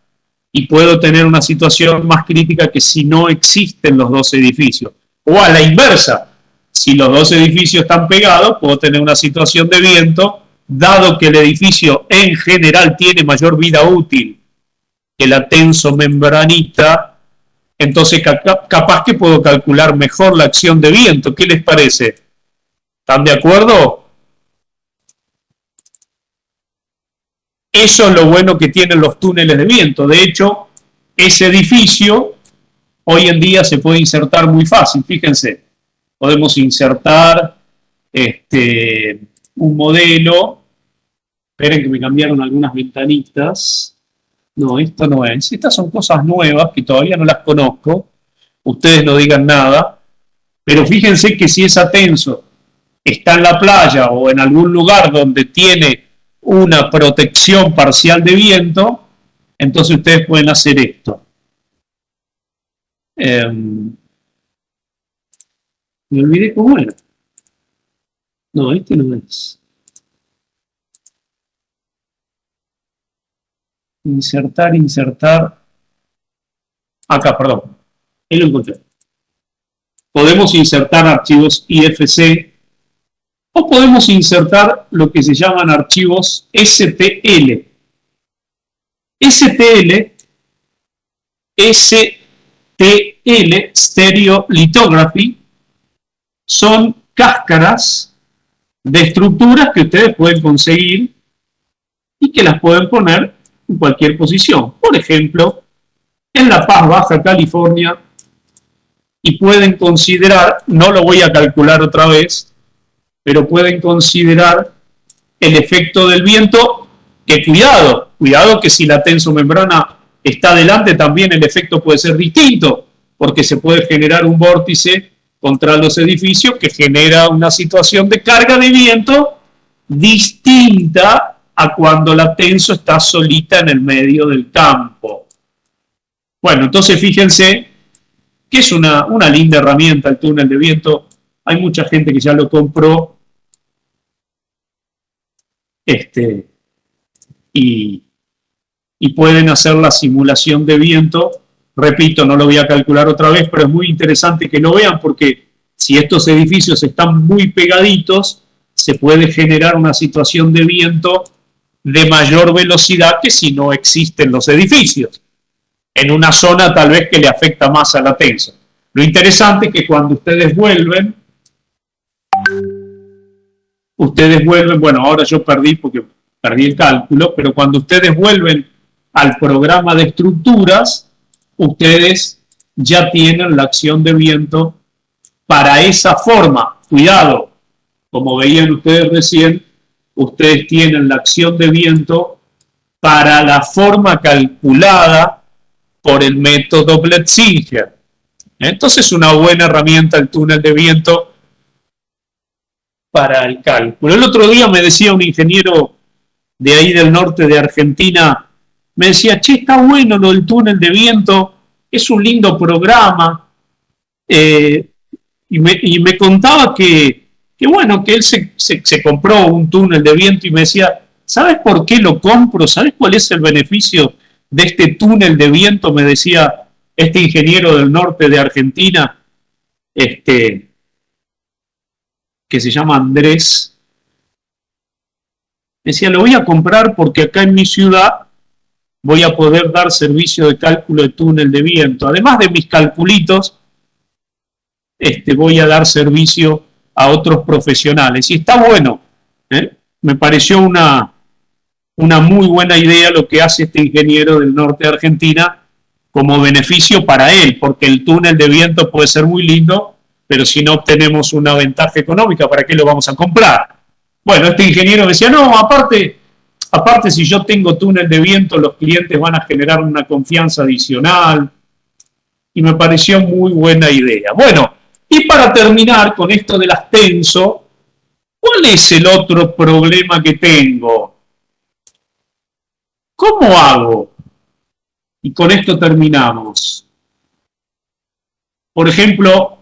y puedo tener una situación más crítica que si no existen los 2 edificios. O a la inversa, si los 2 edificios están pegados, puedo tener una situación de viento, dado que el edificio en general tiene mayor vida útil que la tensomembranita, entonces capaz que puedo calcular mejor la acción de viento. ¿Qué les parece? ¿Están de acuerdo? Eso es lo bueno que tienen los túneles de viento. De hecho, ese edificio hoy en día se puede insertar muy fácil. Fíjense, podemos insertar un modelo. Esperen que me cambiaron algunas ventanitas. No, esto no es. Estas son cosas nuevas que todavía no las conozco. Ustedes no digan nada. Pero fíjense que si esa tenso está en la playa o en algún lugar donde tiene una protección parcial de viento, entonces ustedes pueden hacer esto. Me olvidé cómo era. No, este no es. Insertar. Acá, perdón. Ahí lo encontré. Podemos insertar archivos IFC o podemos insertar lo que se llaman archivos STL. STL, Stereo Lithography, son cáscaras de estructuras que ustedes pueden conseguir y que las pueden poner en cualquier posición. Por ejemplo, en La Paz, Baja California, y pueden considerar, no lo voy a calcular otra vez, pero pueden considerar el efecto del viento, que cuidado que si la tensomembrana está delante también el efecto puede ser distinto, porque se puede generar un vórtice contra los edificios que genera una situación de carga de viento distinta a cuando la tenso está solita en el medio del campo. Bueno, entonces fíjense que es una linda herramienta el túnel de viento. Hay mucha gente que ya lo compró y pueden hacer la simulación de viento. Repito, no lo voy a calcular otra vez, pero es muy interesante que lo vean porque si estos edificios están muy pegaditos, se puede generar una situación de viento de mayor velocidad que si no existen los edificios, en una zona tal vez que le afecta más a la tensa. Lo interesante es que cuando ustedes vuelven, bueno, ahora yo perdí porque perdí el cálculo, pero cuando ustedes vuelven al programa de estructuras, ustedes ya tienen la acción de viento para esa forma. Cuidado, como veían ustedes recién, ustedes tienen la acción de viento para la forma calculada por el método Blitzinger. Entonces es una buena herramienta el túnel de viento para el cálculo. El otro día me decía un ingeniero de ahí del norte de Argentina, me decía, che, está bueno lo del túnel de viento, es un lindo programa, y me contaba que bueno, que él se compró un túnel de viento y me decía, ¿sabes por qué lo compro? ¿Sabes cuál es el beneficio de este túnel de viento? Me decía este ingeniero del norte de Argentina, que se llama Andrés. Decía, lo voy a comprar porque acá en mi ciudad voy a poder dar servicio de cálculo de túnel de viento. Además de mis calculitos, voy a dar servicio a otros profesionales. Y está bueno, me pareció una muy buena idea lo que hace este ingeniero del norte de Argentina como beneficio para él, porque el túnel de viento puede ser muy lindo, pero si no obtenemos una ventaja económica, ¿para qué lo vamos a comprar? Bueno, este ingeniero decía, no, aparte si yo tengo túnel de viento, los clientes van a generar una confianza adicional, y me pareció muy buena idea. Bueno, y para terminar con esto de las tenso, ¿cuál es el otro problema que tengo? ¿Cómo hago? Y con esto terminamos. Por ejemplo,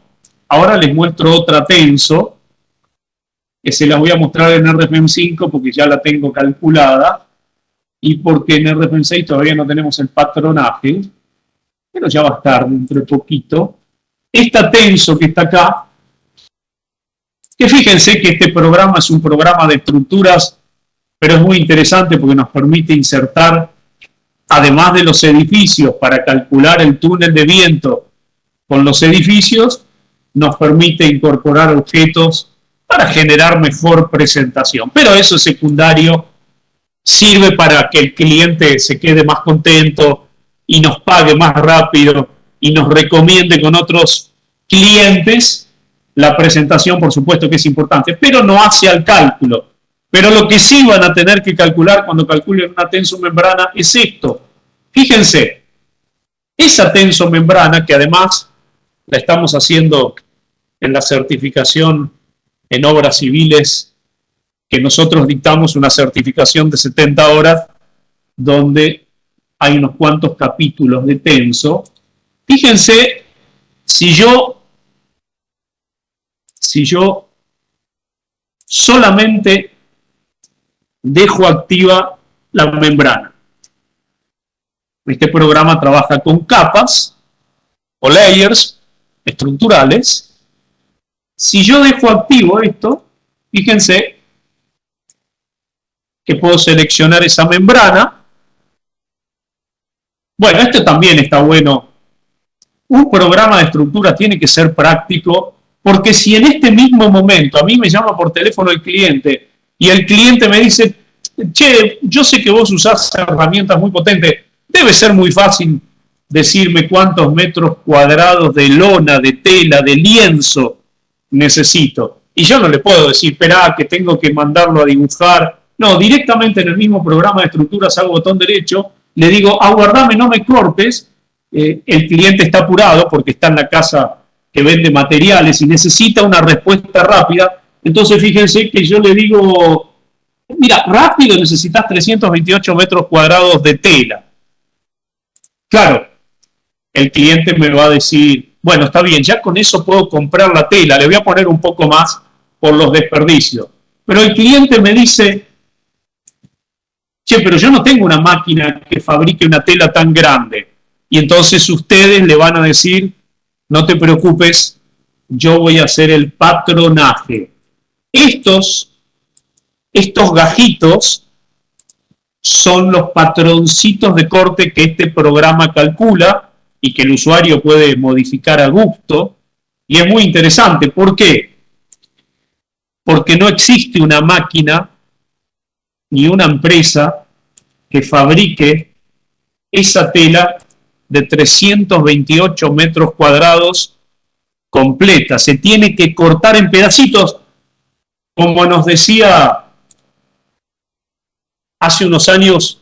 ahora les muestro otra tenso, que se las voy a mostrar en RFM 5 porque ya la tengo calculada, y porque en RFM 6 todavía no tenemos el patronaje, pero ya va a estar dentro de poquito. Esta tenso que está acá, que fíjense que este programa es un programa de estructuras, pero es muy interesante porque nos permite insertar, además de los edificios, para calcular el túnel de viento con los edificios, nos permite incorporar objetos para generar mejor presentación. Pero eso es secundario, sirve para que el cliente se quede más contento y nos pague más rápido y nos recomiende con otros clientes. La presentación, por supuesto que es importante, pero no hace al cálculo. Pero lo que sí van a tener que calcular cuando calculen una tensomembrana es esto. Fíjense, esa tensomembrana, que además la estamos haciendo en la certificación en obras civiles, que nosotros dictamos una certificación de 70 horas, donde hay unos cuantos capítulos de tenso. Fíjense, si yo solamente dejo activa la membrana. Este programa trabaja con capas o layers estructurales. Si yo dejo activo esto, fíjense que puedo seleccionar esa membrana. Bueno, esto también está bueno. Un programa de estructura tiene que ser práctico, porque si en este mismo momento a mí me llama por teléfono el cliente y el cliente me dice, che, yo sé que vos usás herramientas muy potentes, debe ser muy fácil decirme cuántos metros cuadrados de lona, de tela, de lienzo necesito. Y yo no le puedo decir, esperá, que tengo que mandarlo a dibujar. No, directamente en el mismo programa de estructuras hago botón derecho, le digo, aguardame, no me cortes, el cliente está apurado porque está en la casa que vende materiales y necesita una respuesta rápida. Entonces fíjense que yo le digo, mira, rápido necesitas 328 metros cuadrados de tela. Claro, el cliente me va a decir, bueno, está bien, ya con eso puedo comprar la tela, le voy a poner un poco más por los desperdicios. Pero el cliente me dice, che, pero yo no tengo una máquina que fabrique una tela tan grande. Y entonces ustedes le van a decir, no te preocupes, yo voy a hacer el patronaje. Estos gajitos son los patroncitos de corte que este programa calcula y que el usuario puede modificar a gusto. Y es muy interesante. ¿Por qué? Porque no existe una máquina ni una empresa que fabrique esa tela de 328 metros cuadrados completa. Se tiene que cortar en pedacitos, como nos decía hace unos años.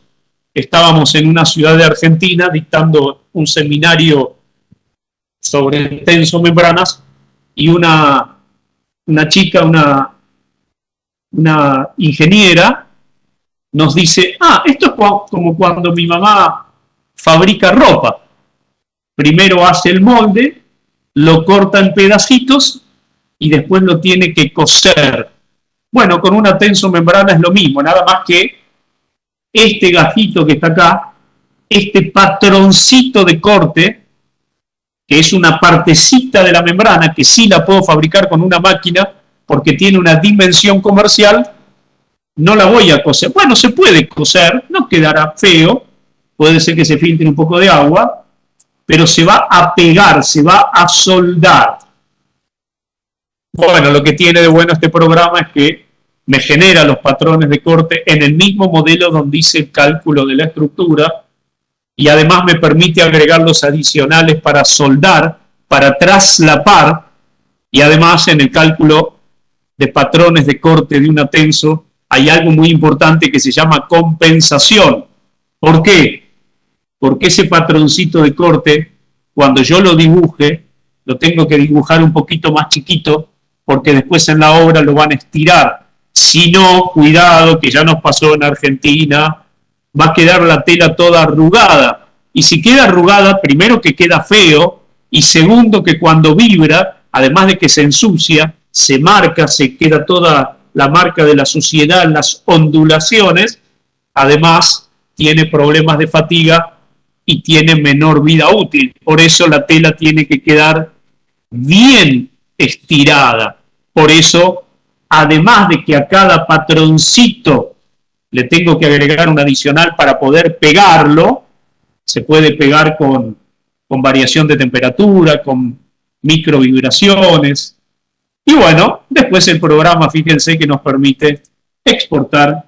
Estábamos en una ciudad de Argentina dictando un seminario sobre tensomembranas y una chica, una ingeniera, nos dice, esto es como cuando mi mamá fabrica ropa. Primero hace el molde, lo corta en pedacitos y después lo tiene que coser. Bueno, con una tensomembrana es lo mismo, nada más que este gajito que está acá, este patroncito de corte, que es una partecita de la membrana, que sí la puedo fabricar con una máquina porque tiene una dimensión comercial, no la voy a coser. Bueno, se puede coser, no quedará feo, puede ser que se filtre un poco de agua, pero se va a pegar, se va a soldar. Bueno, lo que tiene de bueno este programa es que me genera los patrones de corte en el mismo modelo donde hice el cálculo de la estructura y además me permite agregar los adicionales para soldar, para traslapar, y además en el cálculo de patrones de corte de una tenso hay algo muy importante que se llama compensación. ¿Por qué? Porque ese patroncito de corte, cuando yo lo dibuje, lo tengo que dibujar un poquito más chiquito porque después en la obra lo van a estirar. Si no, cuidado, que ya nos pasó en Argentina, va a quedar la tela toda arrugada. Y si queda arrugada, primero que queda feo, y segundo que cuando vibra, además de que se ensucia, se marca, se queda toda la marca de la suciedad, las ondulaciones, además tiene problemas de fatiga y tiene menor vida útil. Por eso la tela tiene que quedar bien estirada. Por eso, además de que a cada patroncito le tengo que agregar un adicional para poder pegarlo, se puede pegar con variación de temperatura, con microvibraciones. Y bueno, después el programa, fíjense que nos permite exportar.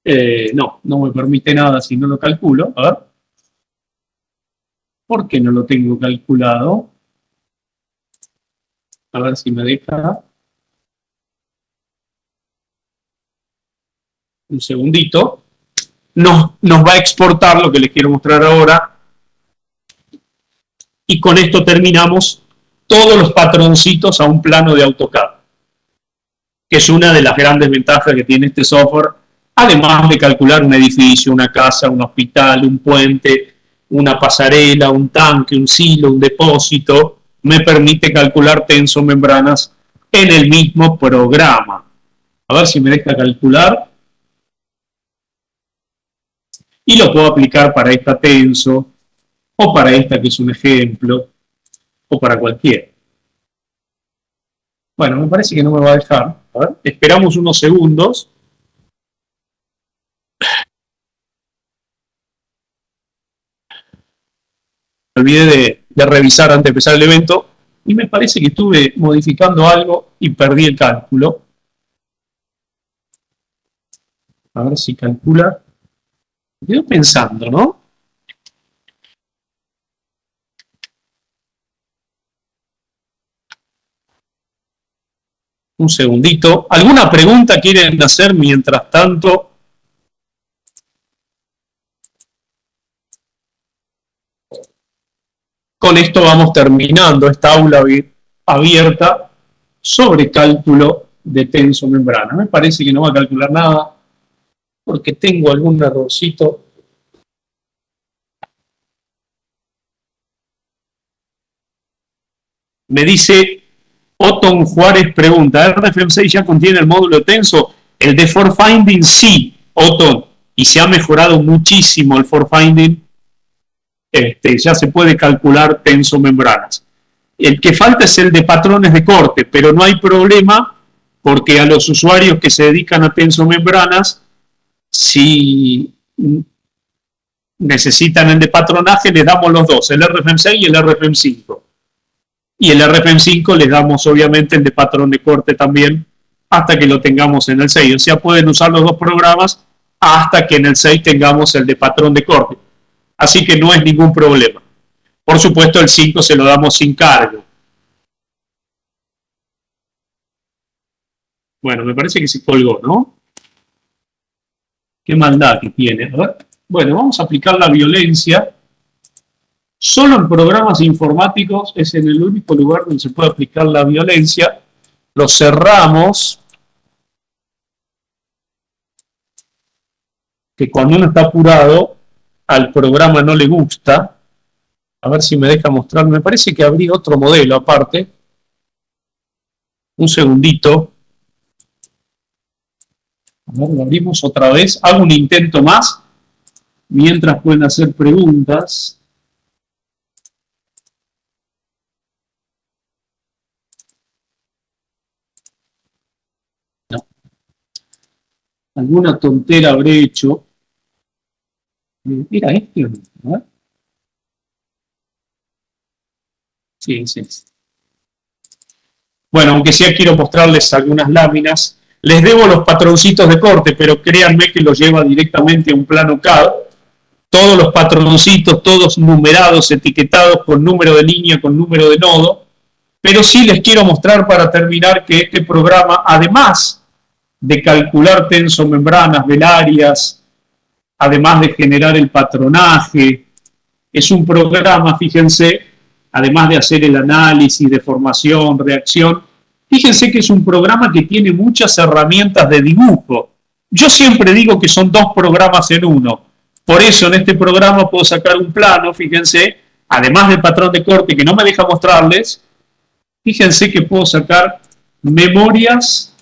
No me permite nada si no lo calculo. A ver. ¿Por qué no lo tengo calculado? A ver si me deja. Un segundito. Nos va a exportar lo que les quiero mostrar ahora. Y con esto terminamos todos los patroncitos a un plano de AutoCAD, que es una de las grandes ventajas que tiene este software, además de calcular un edificio, una casa, un hospital, un puente, una pasarela, un tanque, un silo, un depósito, me permite calcular tensomembranas en el mismo programa. A ver si me deja calcular. Y lo puedo aplicar para esta tenso, o para esta que es un ejemplo, o para cualquiera. Bueno, me parece que no me va a dejar. A ver, esperamos unos segundos. Me olvidé de revisar antes de empezar el evento y me parece que estuve modificando algo y perdí el cálculo. A ver si calcula. Me quedo pensando, ¿no? Un segundito. ¿Alguna pregunta quieren hacer mientras tanto? Con esto vamos terminando esta aula abierta sobre cálculo de tensomembrana. Me parece que no va a calcular nada porque tengo algún errorcito. Me dice Otton Juárez, pregunta, ¿RFM6 ya contiene el módulo de tenso? El de forfinding sí, Otton, y se ha mejorado muchísimo el forfinding. Ya se puede calcular tensomembranas. El que falta es el de patrones de corte, pero no hay problema porque a los usuarios que se dedican a tensomembranas, si necesitan el de patronaje, les damos los dos, el RFM6 y el RFM5. Y el RFM5 les damos obviamente el de patrón de corte también hasta que lo tengamos en el 6. O sea, pueden usar los dos programas hasta que en el 6 tengamos el de patrón de corte. Así que no es ningún problema. Por supuesto, el 5 se lo damos sin cargo. Bueno, me parece que se colgó, ¿no? Qué maldad que tiene. A ver. Bueno, vamos a aplicar la violencia. Solo en programas informáticos es en el único lugar donde se puede aplicar la violencia. Lo cerramos. Que cuando uno está apurado, al programa no le gusta. A ver si me deja mostrar. Me parece que abrí otro modelo aparte. Un segundito. A ver, lo abrimos otra vez. Hago un intento más. Mientras pueden hacer preguntas. No. Alguna tontera habré hecho. ¿Era este o no? Sí, sí. Bueno, aunque sea quiero mostrarles algunas láminas. Les debo los patroncitos de corte, pero créanme que los lleva directamente a un plano CAD. Todos los patroncitos, todos numerados, etiquetados con número de línea, con número de nodo. Pero sí les quiero mostrar para terminar que este programa, además de calcular tensomembranas velarias, además de generar el patronaje, es un programa, fíjense, además de hacer el análisis de formación, reacción, fíjense que es un programa que tiene muchas herramientas de dibujo. Yo siempre digo que son dos programas en uno. Por eso en este programa puedo sacar un plano, fíjense, además del patrón de corte que no me deja mostrarles, fíjense que puedo sacar memorias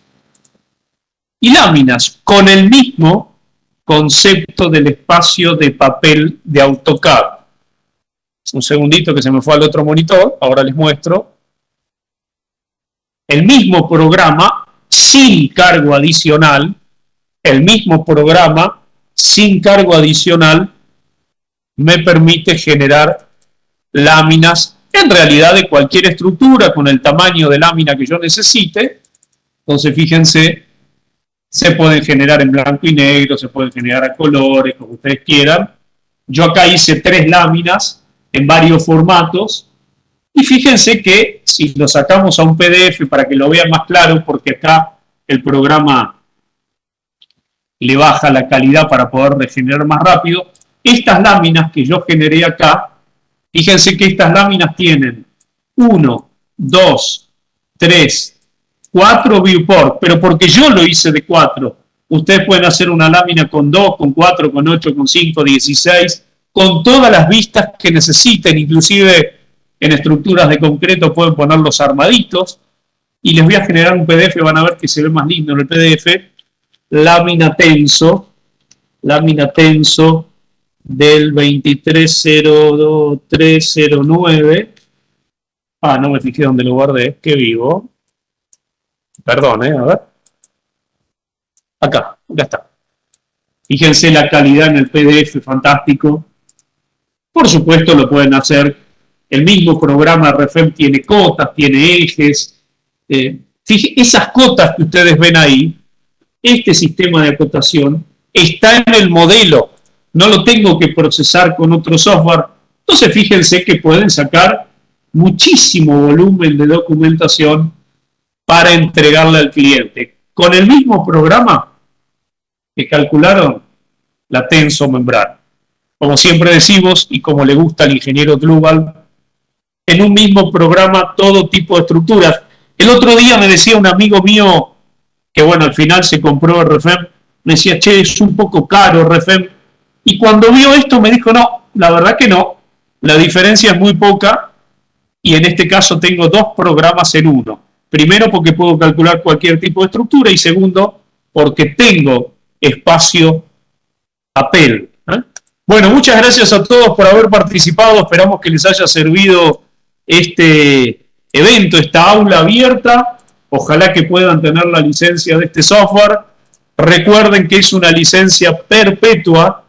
y láminas con el mismo concepto del espacio de papel de AutoCAD. Un segundito que se me fue al otro monitor, ahora les muestro. El mismo programa sin cargo adicional, me permite generar láminas, en realidad de cualquier estructura, con el tamaño de lámina que yo necesite. Entonces, fíjense, se pueden generar en blanco y negro, se pueden generar a colores, como ustedes quieran. Yo acá hice 3 láminas en varios formatos. Y fíjense que si lo sacamos a un PDF para que lo vean más claro, porque acá el programa le baja la calidad para poder regenerar más rápido, estas láminas que yo generé acá, fíjense que estas láminas tienen 1, 2, 3, 4 viewport, pero porque yo lo hice de 4. Ustedes pueden hacer una lámina con 2, con 4, con 8, con 5, 16, con todas las vistas que necesiten, inclusive en estructuras de concreto pueden poner los armaditos. Y les voy a generar un PDF, van a ver que se ve más lindo en el PDF. Lámina tenso del 230309. Ah, no me fijé dónde lo guardé, qué vivo. Perdón, a ver. Acá está. Fíjense la calidad en el PDF, fantástico. Por supuesto lo pueden hacer. El mismo programa RFM tiene cotas, tiene ejes. Esas cotas que ustedes ven ahí, este sistema de acotación, está en el modelo. No lo tengo que procesar con otro software. Entonces fíjense que pueden sacar muchísimo volumen de documentación para entregarle al cliente. Con el mismo programa que calcularon la tensomembrana. Como siempre decimos, y como le gusta al ingeniero Global, en un mismo programa todo tipo de estructuras. El otro día me decía un amigo mío, que bueno, al final se compró RFEM, me decía, che, es un poco caro RFEM. Y cuando vio esto me dijo, no, la verdad que no, la diferencia es muy poca y en este caso tengo dos programas en uno. Primero porque puedo calcular cualquier tipo de estructura y segundo porque tengo espacio Apple. Bueno, muchas gracias a todos por haber participado. Esperamos que les haya servido este evento, esta aula abierta. Ojalá que puedan tener la licencia de este software. Recuerden que es una licencia perpetua,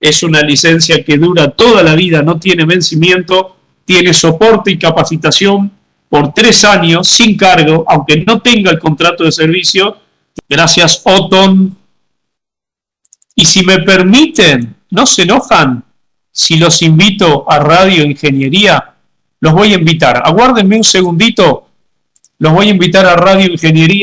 es una licencia que dura toda la vida, no tiene vencimiento, tiene soporte y capacitación por 3 años sin cargo, aunque no tenga el contrato de servicio. Gracias, Oton. Y si me permiten, no se enojan si los invito a Radio Ingeniería, los voy a invitar. Aguárdenme un segundito, los voy a invitar a Radio Ingeniería.